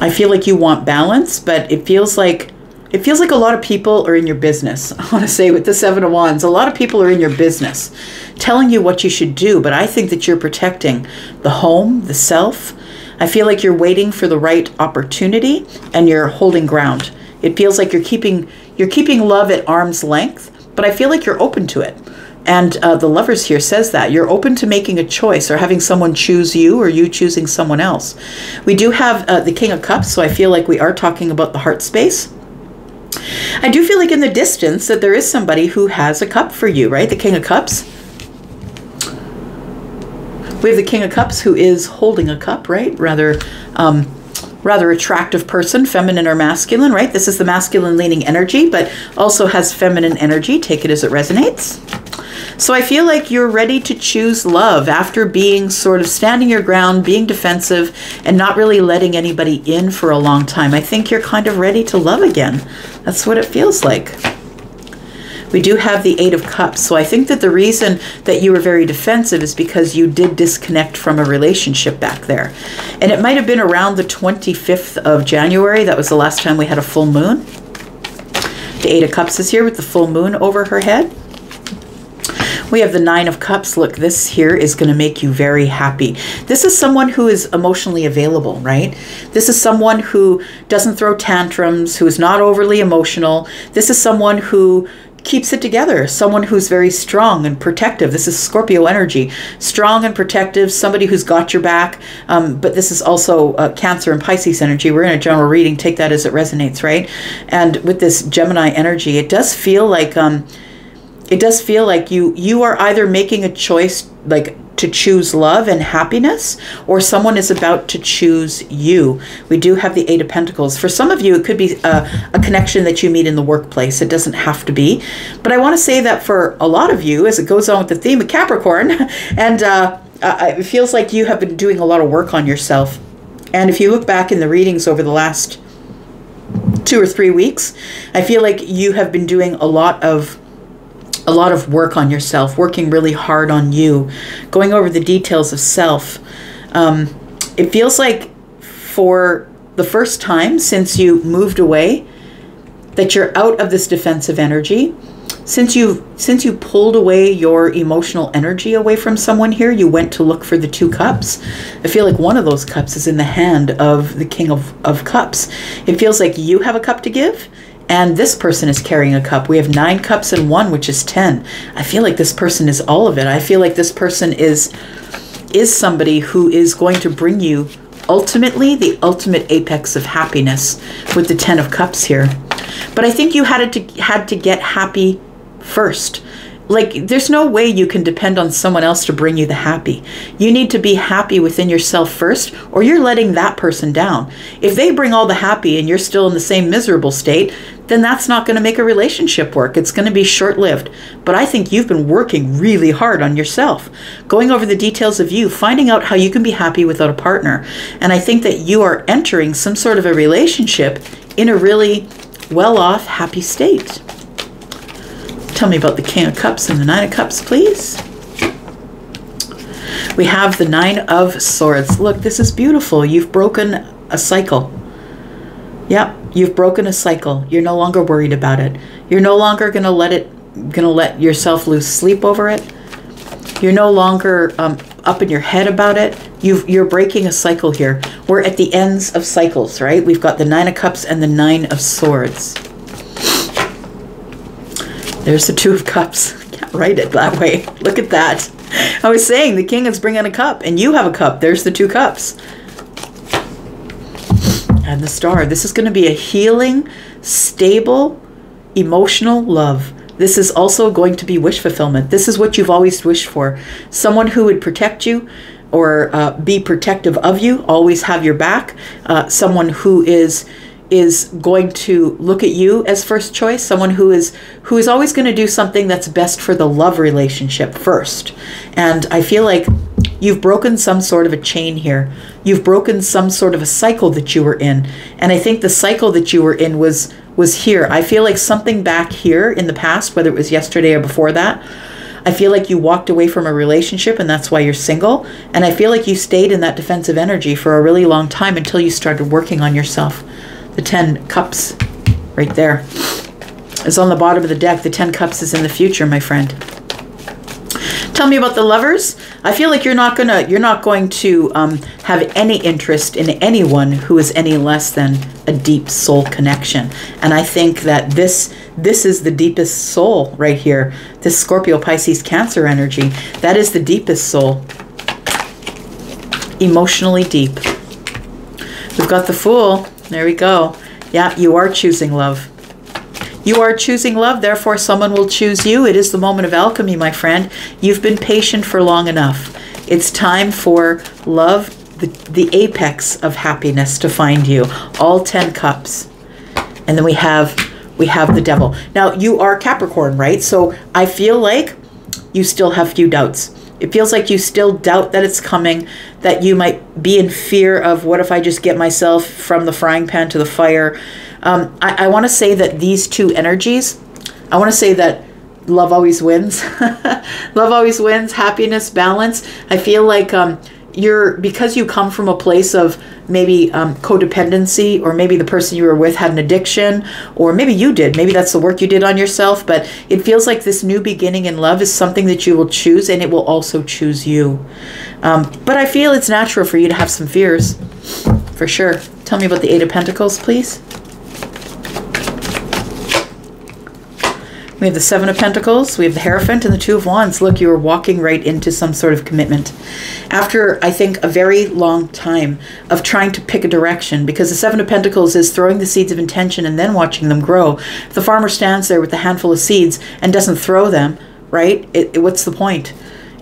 I feel like you want balance, but it feels like a lot of people are in your business. I want to say with the Seven of Wands, a lot of people are in your business telling you what you should do, but I think that you're protecting the home, the self. I feel like you're waiting for the right opportunity and you're holding ground. It feels like you're keeping love at arm's length, but I feel like you're open to it. And the Lovers here says that you're open to making a choice or having someone choose you or you choosing someone else. We do have the King of Cups, so I feel like we are talking about the heart space. I do feel like in the distance that there is somebody who has a cup for you, right? The King of Cups. We have the King of Cups who is holding a cup, right? Rather attractive person, feminine or masculine, right? This is the masculine leaning energy, but also has feminine energy. Take it as it resonates. So I feel like you're ready to choose love after being sort of standing your ground, being defensive, and not really letting anybody in for a long time. I think you're kind of ready to love again. That's what it feels like. We do have the Eight of Cups. So I think that the reason that you were very defensive is because you did disconnect from a relationship back there. And it might have been around the 25th of January. That was the last time we had a full moon. The Eight of Cups is here with the full moon over her head. We have the Nine of Cups. Look, this here is going to make you very happy. This is someone who is emotionally available, right? This is someone who doesn't throw tantrums, who is not overly emotional. This is someone who keeps it together, someone who's very strong and protective. This is Scorpio energy, strong and protective, somebody who's got your back. But this is also Cancer and Pisces energy. We're in a general reading. Take that as it resonates, right? And with this Gemini energy, it does feel like you are either making a choice like to choose love and happiness, or someone is about to choose you. We do have the Eight of Pentacles. For some of you, it could be a connection that you meet in the workplace. It doesn't have to be. But I want to say that for a lot of you, as it goes on with the theme of Capricorn, and it feels like you have been doing a lot of work on yourself. And if you look back in the readings over the last 2 or 3 weeks, I feel like you have been doing a lot of work on yourself, working really hard on you, going over the details of self. It feels like for the first time since you moved away, that you're out of this defensive energy. Since you pulled away your emotional energy away from someone here, you went to look for the Two Cups. I feel like one of those cups is in the hand of the King of Cups. It feels like you have a cup to give, and this person is carrying a cup. We have 9 cups and 1, which is 10. I feel like this person is all of it. I feel like this person is somebody who is going to bring you ultimately the ultimate apex of happiness with the 10 of Cups here. But I think you had to get happy first. Like, there's no way you can depend on someone else to bring you the happy. You need to be happy within yourself first, or you're letting that person down. If they bring all the happy and you're still in the same miserable state, then that's not going to make a relationship work. It's going to be short-lived. But I think you've been working really hard on yourself, going over the details of you, finding out how you can be happy without a partner. And I think that you are entering some sort of a relationship in a really well-off, happy state. Tell me about the King of Cups and the Nine of Cups, please. We have the Nine of Swords. Look, this is beautiful. You've broken a cycle. Yep, you've broken a cycle. You're no longer worried about it. You're no longer going to let it going to let yourself lose sleep over it. You're no longer up in your head about it. You're breaking a cycle here. We're at the ends of cycles, right? We've got the 9 of Cups and the 9 of Swords. There's the 2 of Cups. I can't write it that way. Look at that. I was saying the King is bringing a cup, and you have a cup. There's the 2 cups. And the Star. This is going to be a healing, stable, emotional love. This is also going to be wish fulfillment. This is what you've always wished for. Someone who would protect you or be protective of you, always have your back. Someone who is going to look at you as first choice. Someone who is always going to do something that's best for the love relationship first. And I feel like you've broken some sort of a chain here. You've broken some sort of a cycle that you were in. And I think the cycle that you were in was here. I feel like something back here in the past, whether it was yesterday or before that, I feel like you walked away from a relationship and that's why you're single. And I feel like you stayed in that defensive energy for a really long time until you started working on yourself. The 10 Cups right there is on the bottom of the deck. The 10 Cups is in the future, my friend. Tell me about the Lovers. I feel like you're not going to have any interest in anyone who is any less than a deep soul connection. And I think that this is the deepest soul right here. This Scorpio, Pisces, Cancer energy. That is the deepest soul. Emotionally deep. We've got the Fool. There we go. Yeah, you are choosing love. You are choosing love, therefore someone will choose you. It is the moment of alchemy, my friend. You've been patient for long enough. It's time for love, the apex of happiness, to find you. All 10 Cups. And then we have the Devil. Now, you are Capricorn, right? So I feel like you still have few doubts. It feels like you still doubt that it's coming, that you might be in fear of, what if I just get myself from the frying pan to the fire? I want to say that these two energies, I want to say that love always wins. Love always wins, happiness, balance. I feel like because you come from a place of maybe codependency, or maybe the person you were with had an addiction, or maybe you did. Maybe that's the work you did on yourself, but it feels like this new beginning in love is something that you will choose, and it will also choose you. But I feel it's natural for you to have some fears, for sure. Tell me about the 8 of Pentacles, please. We have the 7 of Pentacles, we have the Hierophant, and the 2 of Wands. Look, you are walking right into some sort of commitment. After, I think, a very long time of trying to pick a direction, because the 7 of Pentacles is throwing the seeds of intention and then watching them grow. If the farmer stands there with a handful of seeds and doesn't throw them, right, what's the point?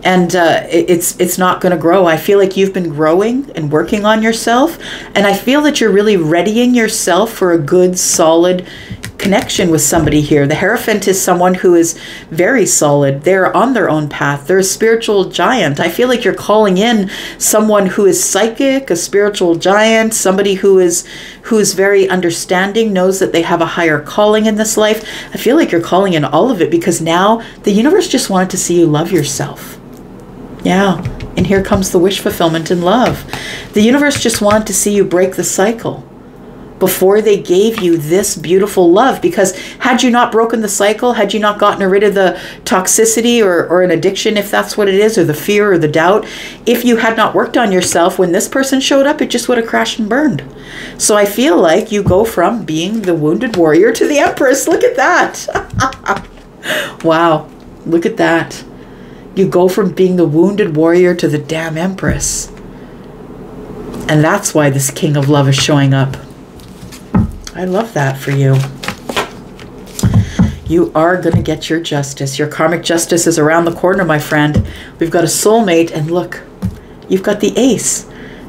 And it's not going to grow. I feel like you've been growing and working on yourself, and I feel that you're really readying yourself for a good, solid connection with somebody here. The Hierophant is someone who is very solid. They're on their own path. They're a spiritual giant. I feel like you're calling in someone who is psychic, a spiritual giant, somebody who is very understanding, knows that they have a higher calling in this life. I feel like you're calling in all of it, because now the universe just wanted to see you love yourself. Yeah, and here comes the wish fulfillment in love. The universe just wanted to see you break the cycle before they gave you this beautiful love. Because had you not broken the cycle, had you not gotten rid of the toxicity or an addiction, if that's what it is, or the fear or the doubt, if you had not worked on yourself, when this person showed up, it just would have crashed and burned. So I feel like you go from being the wounded warrior to the Empress. Look at that. Wow, look at that. You go from being the wounded warrior to the damn Empress. And that's why this King of Love is showing up. I love that for you. You are going to get your justice. Your karmic justice is around the corner, my friend. We've got a soulmate, and look, you've got the Ace.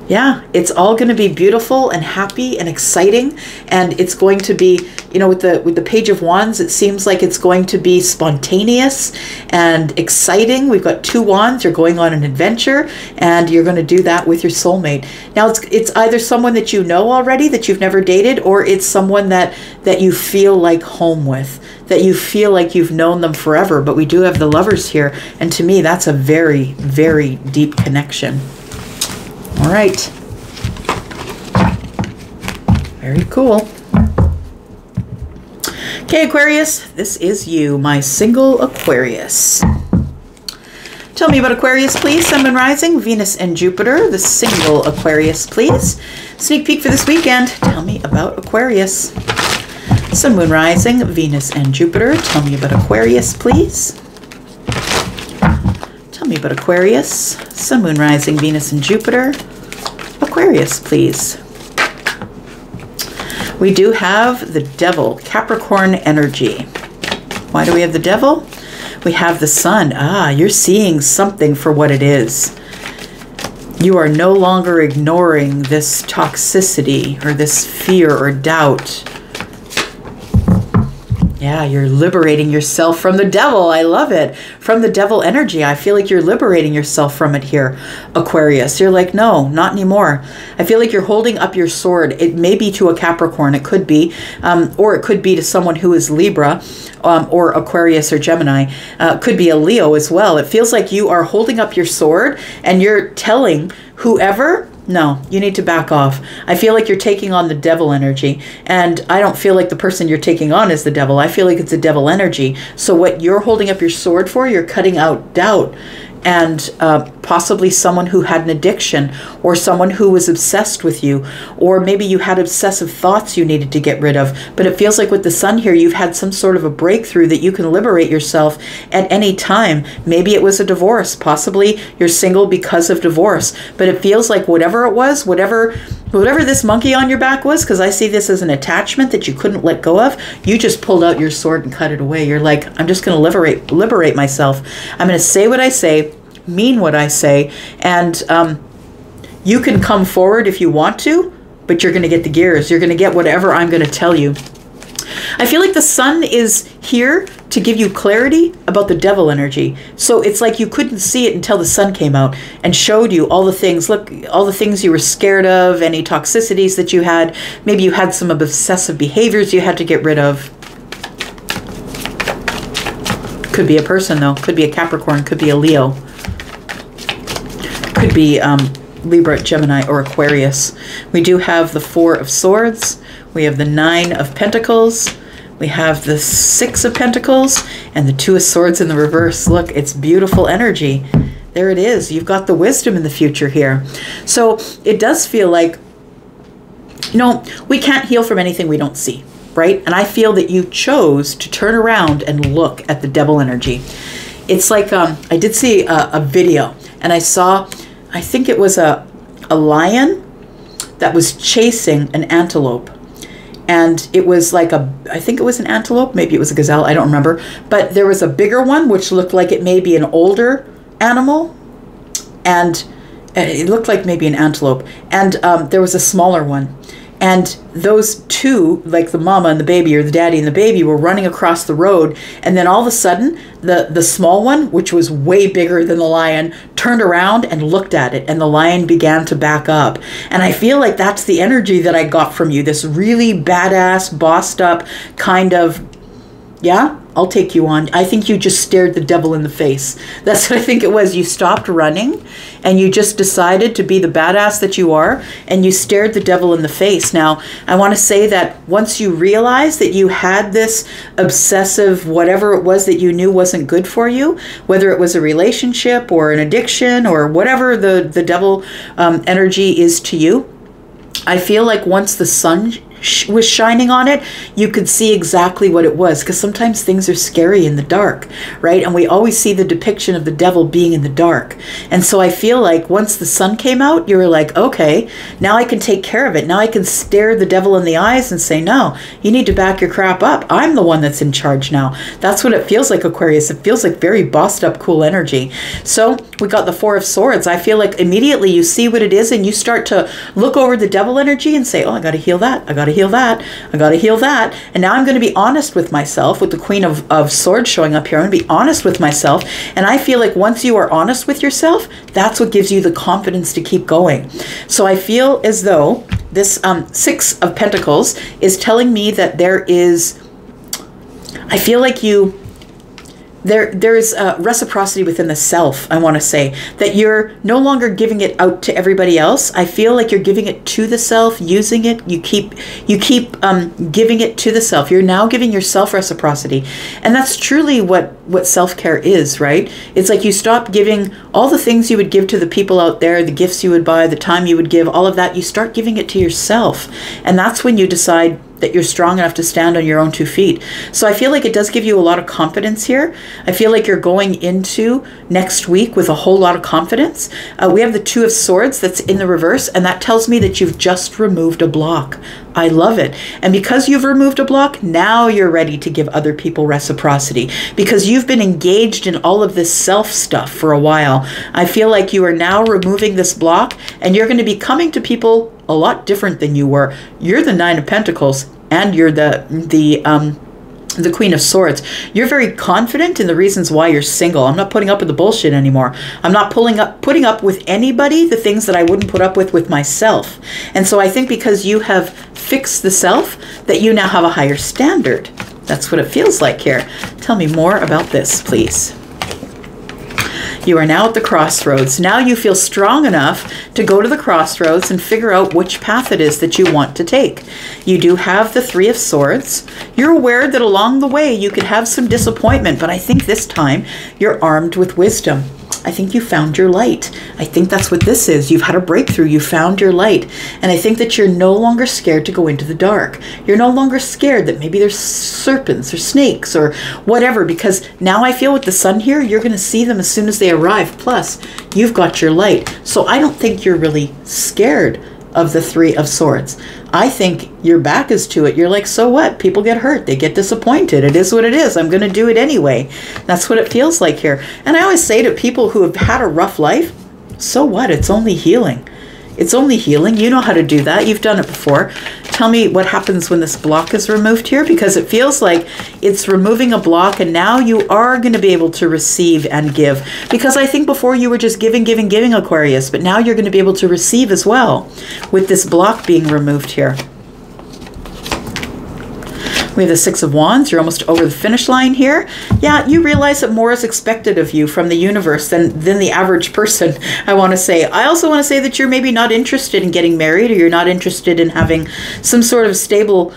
Yeah, it's all going to be beautiful and happy and exciting, and it's going to be, you know, with the Page of Wands, it seems like it's going to be spontaneous and exciting. We've got 2 wands. You're going on an adventure, and you're going to do that with your soulmate. Now, it's either someone that you know already that you've never dated, or it's someone that you feel like home with, that you feel like you've known them forever. But we do have the Lovers here, and to me, that's a very, very deep connection. All right. Very cool. Okay, Aquarius, this is you, my single Aquarius. Tell me about Aquarius, please. Sun, Moon, Rising, Venus, and Jupiter. The single Aquarius, please. Sneak peek for this weekend. Tell me about Aquarius. Sun, Moon, Rising, Venus, and Jupiter. Tell me about Aquarius, please. Tell me about Aquarius. Sun, Moon, Rising, Venus, and Jupiter. Aquarius, please. We do have the Devil, Capricorn energy. Why do we have the Devil? We have the Sun. You're seeing something for what it is. You are no longer ignoring this toxicity or this fear or doubt. Yeah, you're liberating yourself from the devil. I love it. From the devil energy. I feel like you're liberating yourself from it here, Aquarius. You're like, no, not anymore. I feel like you're holding up your sword. It may be to a Capricorn. It could be, or it could be to someone who is Libra, or Aquarius or Gemini. Could be a Leo as well. It feels like you are holding up your sword and you're telling whoever, no, you need to back off. I feel like you're taking on the devil energy, and I don't feel like the person you're taking on is the devil. I feel like it's a devil energy. So what you're holding up your sword for, you're cutting out doubt and possibly someone who had an addiction or someone who was obsessed with you, or maybe you had obsessive thoughts you needed to get rid of. But it feels like with the Sun here, you've had some sort of a breakthrough that you can liberate yourself at any time. Maybe it was a divorce. Possibly you're single because of divorce. But it feels like whatever it was, whatever this monkey on your back was, because I see this as an attachment that you couldn't let go of, you just pulled out your sword and cut it away. You're like, I'm just going to liberate myself. I'm going to say what I say, mean what I say, and you can come forward if you want to, but you're going to get the gears. You're going to get whatever I'm going to tell you. I feel like the Sun is here to give you clarity about the devil energy. So it's like you couldn't see it until the Sun came out and showed you all the things. Look, all the things you were scared of, any toxicities that you had. Maybe you had some obsessive behaviors you had to get rid of. Could be a person, though. Could be a Capricorn. Could be a Leo. Could be Libra, Gemini, or Aquarius. We do have the Four of Swords. We have the Nine of Pentacles. We have the Six of Pentacles and the Two of Swords in the reverse. Look, it's beautiful energy. There it is. You've got the wisdom in the future here. So it does feel like, you know, we can't heal from anything we don't see, right? And I feel that you chose to turn around and look at the devil energy. It's like, I did see a video, and I saw, I think it was a lion that was chasing an antelope. And it was like I think it was an antelope, maybe it was a gazelle, I don't remember. But there was a bigger one, which looked like it may be an older animal. And it looked like maybe an antelope. And there was a smaller one. And those two, like the mama and the baby, or the daddy and the baby, were running across the road. And then all of a sudden, the small one, which was way bigger than the lion, turned around and looked at it. And the lion began to back up. And I feel like that's the energy that I got from you. This really badass, bossed up kind of, yeah, I'll take you on. I think you just stared the devil in the face. That's what I think it was. You stopped running and you just decided to be the badass that you are, and you stared the devil in the face. Now, I want to say that once you realized that you had this obsessive whatever it was that you knew wasn't good for you, whether it was a relationship or an addiction or whatever the devil energy is to you, I feel like once the Sun was shining on it, you could see exactly what it was, because sometimes things are scary in the dark, right? And we always see the depiction of the devil being in the dark. And so I feel like once the Sun came out, you were like, okay, now I can take care of it. Now I can stare the devil in the eyes and say, no, you need to back your crap up. I'm the one that's in charge now. That's what it feels like, Aquarius. It feels like very bossed up, cool energy. So we got the Four of Swords. I feel like immediately you see what it is and you start to look over the devil energy and say, oh, I got to heal that. I got to heal that. I got to heal that. And now I'm going to be honest with myself, with the Queen of Swords showing up here. I'm going to be honest with myself. And I feel like once you are honest with yourself, that's what gives you the confidence to keep going. So I feel as though this Six of Pentacles is telling me that there is, I feel like you There's reciprocity within the self, I want to say, that you're no longer giving it out to everybody else. I feel like you're giving it to the self, using it. You keep giving it to the self. You're now giving yourself reciprocity. And that's truly what self-care is, right? It's like you stop giving all the things you would give to the people out there, the gifts you would buy, the time you would give, all of that. You start giving it to yourself. And that's when you decide that you're strong enough to stand on your own 2 feet. So I feel like it does give you a lot of confidence here. I feel like you're going into next week with a whole lot of confidence. We have the 2 of Swords that's in the reverse, and that tells me that you've just removed a block. I love it. And because you've removed a block, now you're ready to give other people reciprocity, because you've been engaged in all of this self stuff for a while. I feel like you are now removing this block, and you're going to be coming to people a lot different than you were. You're the 9 of Pentacles, and you're the Queen of Swords. You're very confident in the reasons why you're single. I'm not putting up with the bullshit anymore. I'm not putting up with anybody the things that I wouldn't put up with myself. And so I think because you have fixed the self, that you now have a higher standard. That's what it feels like here. Tell me more about this, please. You are now at the crossroads. Now you feel strong enough to go to the crossroads and figure out which path it is that you want to take. You do have the 3 of Swords. You're aware that along the way you could have some disappointment, but I think this time you're armed with wisdom. I think you found your light. I think that's what this is. You've had a breakthrough. You found your light. And I think that you're no longer scared to go into the dark. You're no longer scared that maybe there's serpents or snakes or whatever, because now I feel with the sun here, you're going to see them as soon as they arrive. Plus, you've got your light. So I don't think you're really scared of the 3 of Swords. I think your back is to it. You're like, so what? People get hurt. They get disappointed. It is what it is. I'm going to do it anyway. That's what it feels like here. And I always say to people who have had a rough life, so what? It's only healing. It's only healing. You know how to do that. You've done it before. Tell me what happens when this block is removed here, because it feels like it's removing a block, and now you are going to be able to receive and give. Because I think before you were just giving, Aquarius, but now you're going to be able to receive as well with this block being removed here. We have the 6 of Wands. You're almost over the finish line here. Yeah, you realize that more is expected of you from the universe than the average person, I want to say. I also want to say that you're maybe not interested in getting married, or you're not interested in having some sort of stable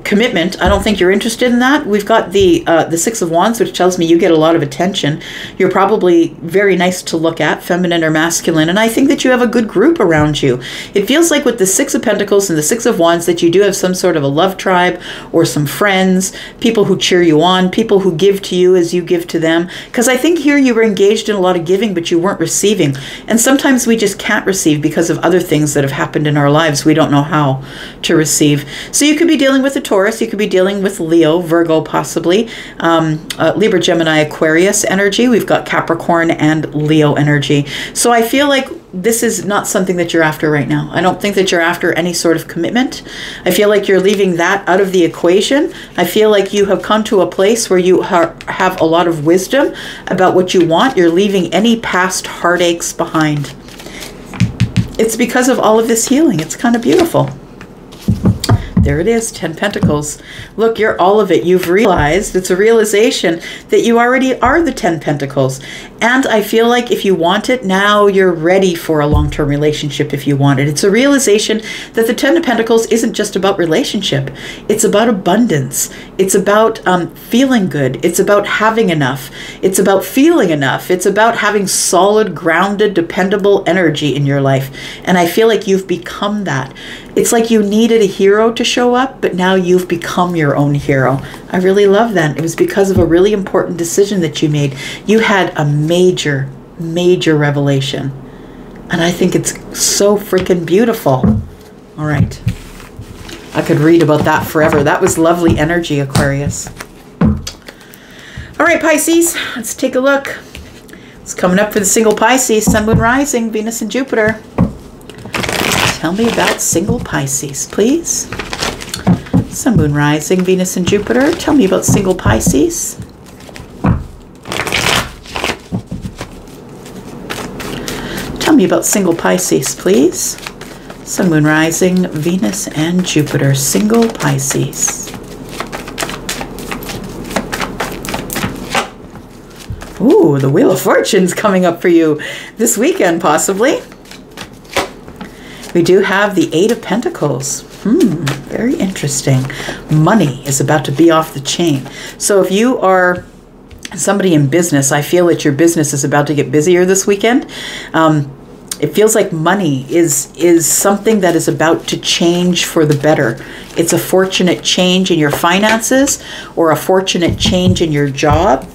commitment. I don't think you're interested in that. We've got the 6 of Wands, which tells me you get a lot of attention. You're probably very nice to look at, feminine or masculine, and I think that you have a good group around you. It feels like with the 6 of Pentacles and the 6 of Wands that you do have some sort of a love tribe or some friends, people who cheer you on, people who give to you as you give to them. Because I think here you were engaged in a lot of giving, but you weren't receiving. And sometimes we just can't receive because of other things that have happened in our lives. We don't know how to receive. So you could be dealing with a Taurus, you could be dealing with Leo, Virgo possibly, Libra, Gemini, Aquarius energy. We've got Capricorn and Leo energy. So I feel like this is not something that you're after right now. I don't think that you're after any sort of commitment. I feel like you're leaving that out of the equation. I feel like you have come to a place where you have a lot of wisdom about what you want. You're leaving any past heartaches behind. It's because of all of this healing. It's kind of beautiful. There it is, 10 Pentacles. Look, you're all of it. You've realized, it's a realization that you already are the 10 Pentacles. And I feel like if you want it, now you're ready for a long-term relationship if you want it. It's a realization that the 10 of Pentacles isn't just about relationship. It's about abundance. It's about feeling good. It's about having enough. It's about feeling enough. It's about having solid, grounded, dependable energy in your life. And I feel like you've become that. It's like you needed a hero to show up, but now you've become your own hero. I really love that. It was because of a really important decision that you made. You had a major, major revelation. And I think it's so freaking beautiful. All right. I could read about that forever. That was lovely energy, Aquarius. All right, Pisces, let's take a look. It's coming up for the single Pisces, Sun, Moon, Rising, Venus, and Jupiter. Tell me about single Pisces, please. Sun, Moon, Rising, Venus, and Jupiter. Tell me about single Pisces. Tell me about single Pisces, please. Sun, Moon, Rising, Venus, and Jupiter. Single Pisces. Ooh, the Wheel of Fortune's coming up for you this weekend, possibly. We do have the Eight of Pentacles. Very interesting. Money is about to be off the chain. So if you are somebody in business, I feel that your business is about to get busier this weekend. It feels like money is something that is about to change for the better. It's a fortunate change in your finances, or a fortunate change in your job,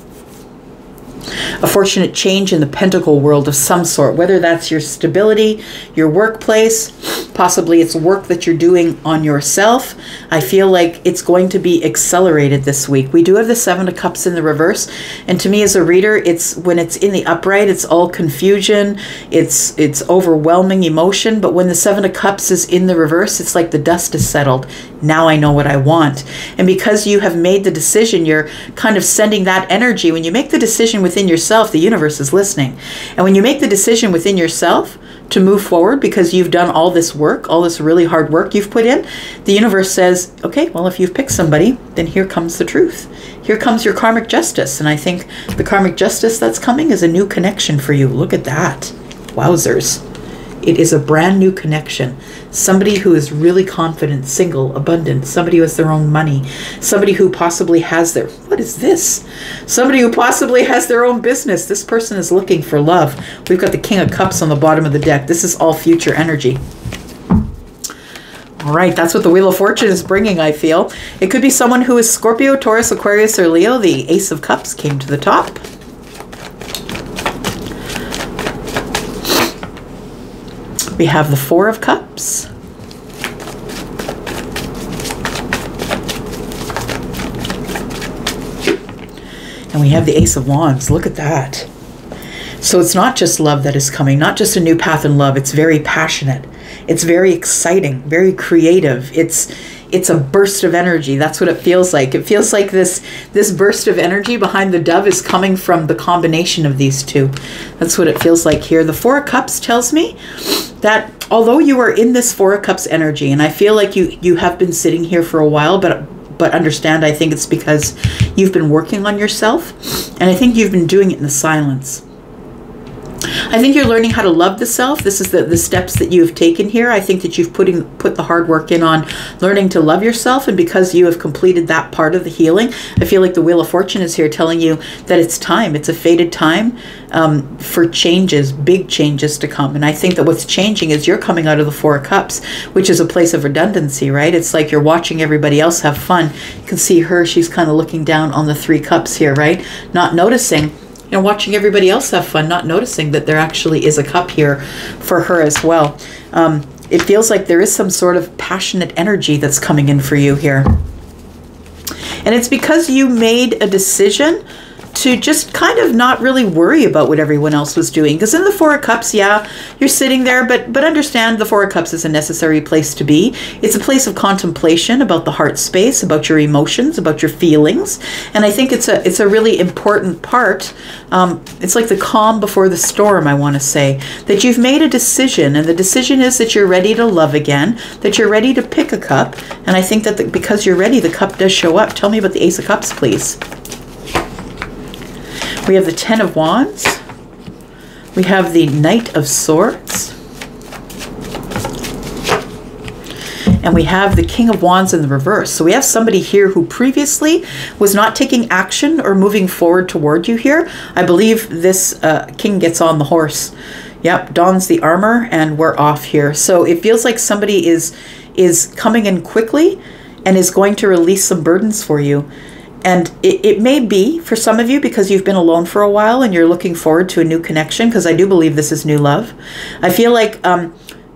a fortunate change in the pentacle world of some sort, whether that's your stability, your workplace, possibly it's work that you're doing on yourself. I feel like it's going to be accelerated this week. We do have the Seven of Cups in the reverse, and to me as a reader, it's when it's in the upright, it's all confusion, it's overwhelming emotion, but when the Seven of Cups is in the reverse, it's like the dust is settled. Now I know what I want. And because you have made the decision, you're kind of sending that energy. When you make the decision within yourself, the universe is listening. And when you make the decision within yourself to move forward because you've done all this work, all this really hard work you've put in, the universe says, okay, well, if you've picked somebody, then here comes the truth. Here comes your karmic justice. And I think the karmic justice that's coming is a new connection for you. Look at that. Wowzers. It is a brand new connection. Somebody who is really confident, single, abundant, somebody who has their own money, somebody who possibly has their, what is this? Somebody who possibly has their own business. This person is looking for love. We've got the King of Cups on the bottom of the deck. This is all future energy. All right, that's what the Wheel of Fortune is bringing, I feel. It could be someone who is Scorpio, Taurus, Aquarius, or Leo. The Ace of Cups came to the top. We have the Four of Cups. And we have the Ace of Wands. Look at that. So it's not just love that is coming, not just a new path in love. It's very passionate. It's very exciting, very creative. It's a burst of energy. That's what it feels like. It feels like this burst of energy behind the dove is coming from the combination of these two. That's what it feels like here. The Four of Cups tells me that although you are in this Four of Cups energy, and I feel like you have been sitting here for a while, but understand, I think it's because you've been working on yourself, and I think you've been doing it in the silence. I think you're learning how to love the self. This is the steps that you have taken here. I think that you've put the hard work in on learning to love yourself, and because you have completed that part of the healing, I feel like the Wheel of Fortune is here telling you that it's time. It's a fated time for changes, big changes to come. And I think that what's changing is you're coming out of the Four of Cups, which is a place of redundancy, right? It's like you're watching everybody else have fun. You can see her, she's kind of looking down on the Three Cups here, right? Not noticing, watching everybody else have fun, not noticing that there actually is a cup here for her as well. It feels like there is some sort of passionate energy that's coming in for you here. And it's because you made a decision to just kind of not really worry about what everyone else was doing. Because in the Four of Cups, yeah, you're sitting there, but understand the Four of Cups is a necessary place to be. It's a place of contemplation about the heart space, about your emotions, about your feelings. And I think it's a really important part. It's like the calm before the storm, I want to say, that you've made a decision, and the decision is that you're ready to love again, that you're ready to pick a cup. And I think that because you're ready, the cup does show up. Tell me about the Ace of Cups, please. We have the Ten of Wands. We have the Knight of Swords. And we have the King of Wands in the reverse. So we have somebody here who previously was not taking action or moving forward toward you here. I believe this king gets on the horse. Yep, dons the armor, and we're off here. So it feels like somebody is coming in quickly and is going to release some burdens for you. And it may be for some of you because you've been alone for a while and you're looking forward to a new connection, because I do believe this is new love. I feel like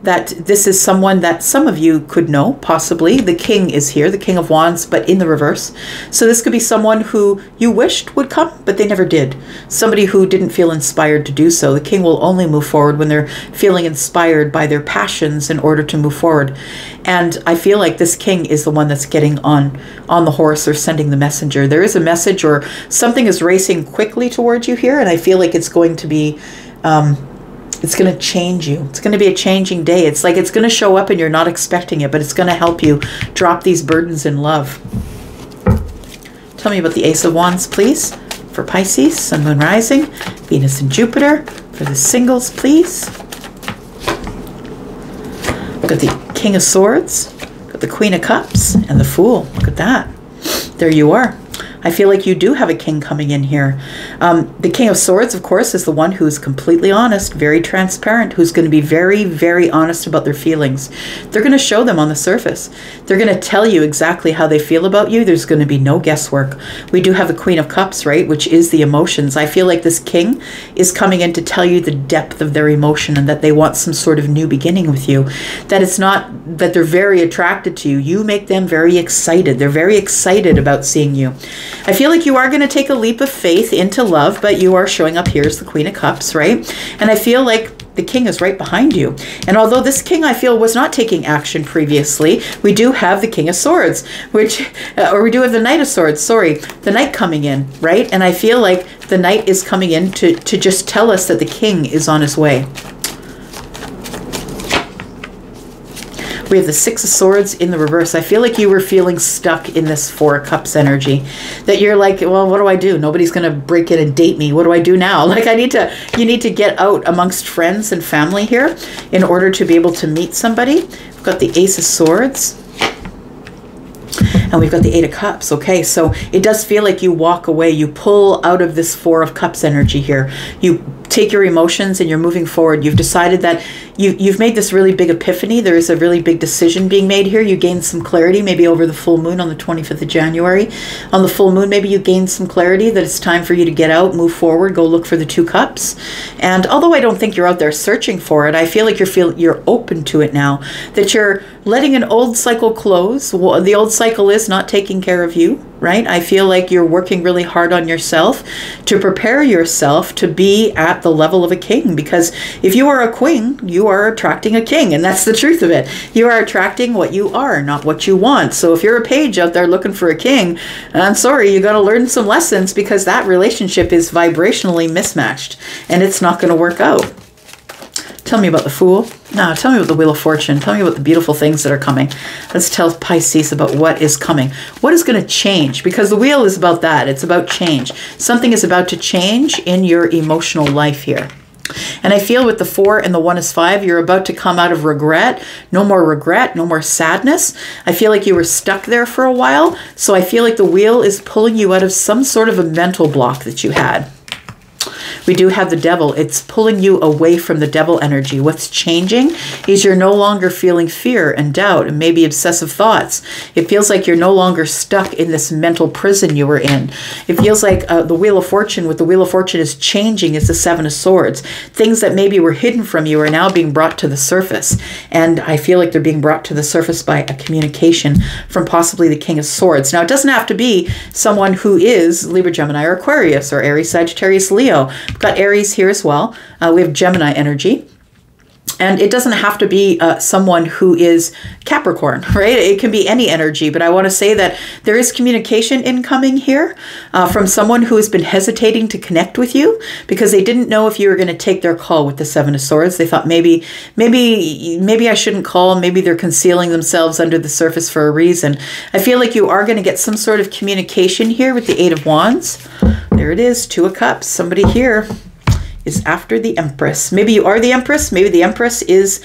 that this is someone that some of you could know, possibly. The King is here, the King of Wands, but in the reverse. So this could be someone who you wished would come, but they never did. Somebody who didn't feel inspired to do so. The King will only move forward when they're feeling inspired by their passions in order to move forward. And I feel like this King is the one that's getting on the horse or sending the messenger. There is a message, or something is racing quickly towards you here, and I feel like it's going to be... it's going to change you. It's going to be a changing day. It's like it's going to show up and you're not expecting it, but it's going to help you drop these burdens in love. Tell me about the Ace of Wands, please. for Pisces, Sun, Moon, Rising, Venus and Jupiter. For the singles, please. We've got the King of Swords, got the Queen of Cups, and the Fool. Look at that. There you are. I feel like you do have a king coming in here. The King of Swords, of course, is the one who's completely honest, very transparent, who's going to be very, very honest about their feelings. They're going to show them on the surface. They're going to tell you exactly how they feel about you. There's going to be no guesswork. We do have the Queen of Cups, right, which is the emotions. I feel like this king is coming in to tell you the depth of their emotion and that they want some sort of new beginning with you. That it's not that they're very attracted to you. You make them very excited. They're very excited about seeing you. I feel like you are going to take a leap of faith into love, but you are showing up here as the Queen of Cups, right? And I feel like the king is right behind you. And although this king, I feel, was not taking action previously, we do have the King of Swords, which, or we do have the Knight of Swords, sorry, the Knight coming in, right? And I feel like the Knight is coming in to just tell us that the king is on his way. We have the Six of Swords in the reverse. I feel like you were feeling stuck in this Four of Cups energy. That you're like, well, what do I do? Nobody's going to break in and date me. What do I do now? Like, you need to get out amongst friends and family here in order to be able to meet somebody. We've got the Ace of Swords. And we've got the Eight of Cups. Okay, so it does feel like you walk away. You pull out of this Four of Cups energy here. You take your emotions and you're moving forward. You've decided that you've made this really big epiphany. There is a really big decision being made here. You gain some clarity maybe over the full moon on the 25th of January. On the full moon, maybe you gain some clarity that it's time for you to get out, move forward, go look for the Two Cups. And although I don't think you're out there searching for it, I feel like you're open to it now. That you're letting an old cycle close. The old cycle is not taking care of you, right? I feel like you're working really hard on yourself to prepare yourself to be at the level of a king, because if you are a queen, you are attracting a king, and that's the truth of it. You are attracting what you are, not what you want. So if you're a page out there looking for a king, I'm sorry, you got to learn some lessons, because that relationship is vibrationally mismatched and it's not going to work out. Tell me about the Fool. No, tell me about the Wheel of Fortune. Tell me about the beautiful things that are coming. Let's tell Pisces about what is coming. What is going to change? Because the wheel is about that. It's about change. Something is about to change in your emotional life here. And I feel with the 4 and the 1 is 5, you're about to come out of regret. No more sadness. I feel like you were stuck there for a while. So I feel like the wheel is pulling you out of some sort of a mental block that you had. We do have the Devil. It's pulling you away from the Devil energy. What's changing is you're no longer feeling fear and doubt and maybe obsessive thoughts. It feels like you're no longer stuck in this mental prison you were in. It feels like the Wheel of Fortune, with the Wheel of Fortune is changing, is the Seven of Swords. Things that maybe were hidden from you are now being brought to the surface. And I feel like they're being brought to the surface by a communication from possibly the King of Swords. Now, it doesn't have to be someone who is Libra, Gemini, or Aquarius, or Aries, Sagittarius, Leo. We've got Aries here as well. We have Gemini energy. And it doesn't have to be someone who is Capricorn, right? It can be any energy, but I want to say that there is communication incoming here from someone who has been hesitating to connect with you because they didn't know if you were going to take their call with the Seven of Swords. They thought maybe I shouldn't call. Maybe they're concealing themselves under the surface for a reason. I feel like you are going to get some sort of communication here with the Eight of Wands. There it is, Two of Cups. Somebody here is after the Empress. Maybe you are the Empress. Maybe the Empress is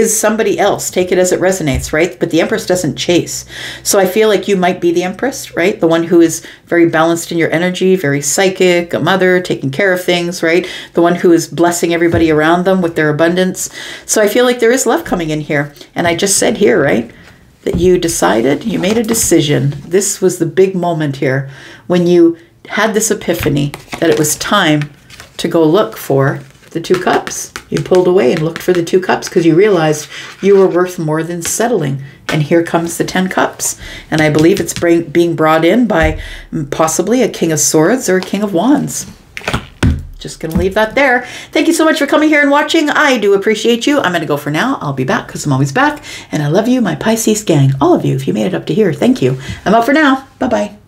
somebody else. Take it as it resonates, right? But the Empress doesn't chase. So I feel like you might be the Empress, right? The one who is very balanced in your energy, very psychic, a mother, taking care of things, right? The one who is blessing everybody around them with their abundance. So I feel like there is love coming in here. And I just said here, right, that you decided, you made a decision. This was the big moment here when you had this epiphany that it was time to go look for the Two Cups. You pulled away and looked for the Two Cups because you realized you were worth more than settling. And here comes the 10 Cups. And I believe it's being brought in by possibly a King of Swords or a King of Wands. Just going to leave that there. Thank you so much for coming here and watching. I do appreciate you. I'm going to go for now. I'll be back because I'm always back. And I love you, my Pisces gang. All of you, if you made it up to here, thank you. I'm out for now. Bye-bye.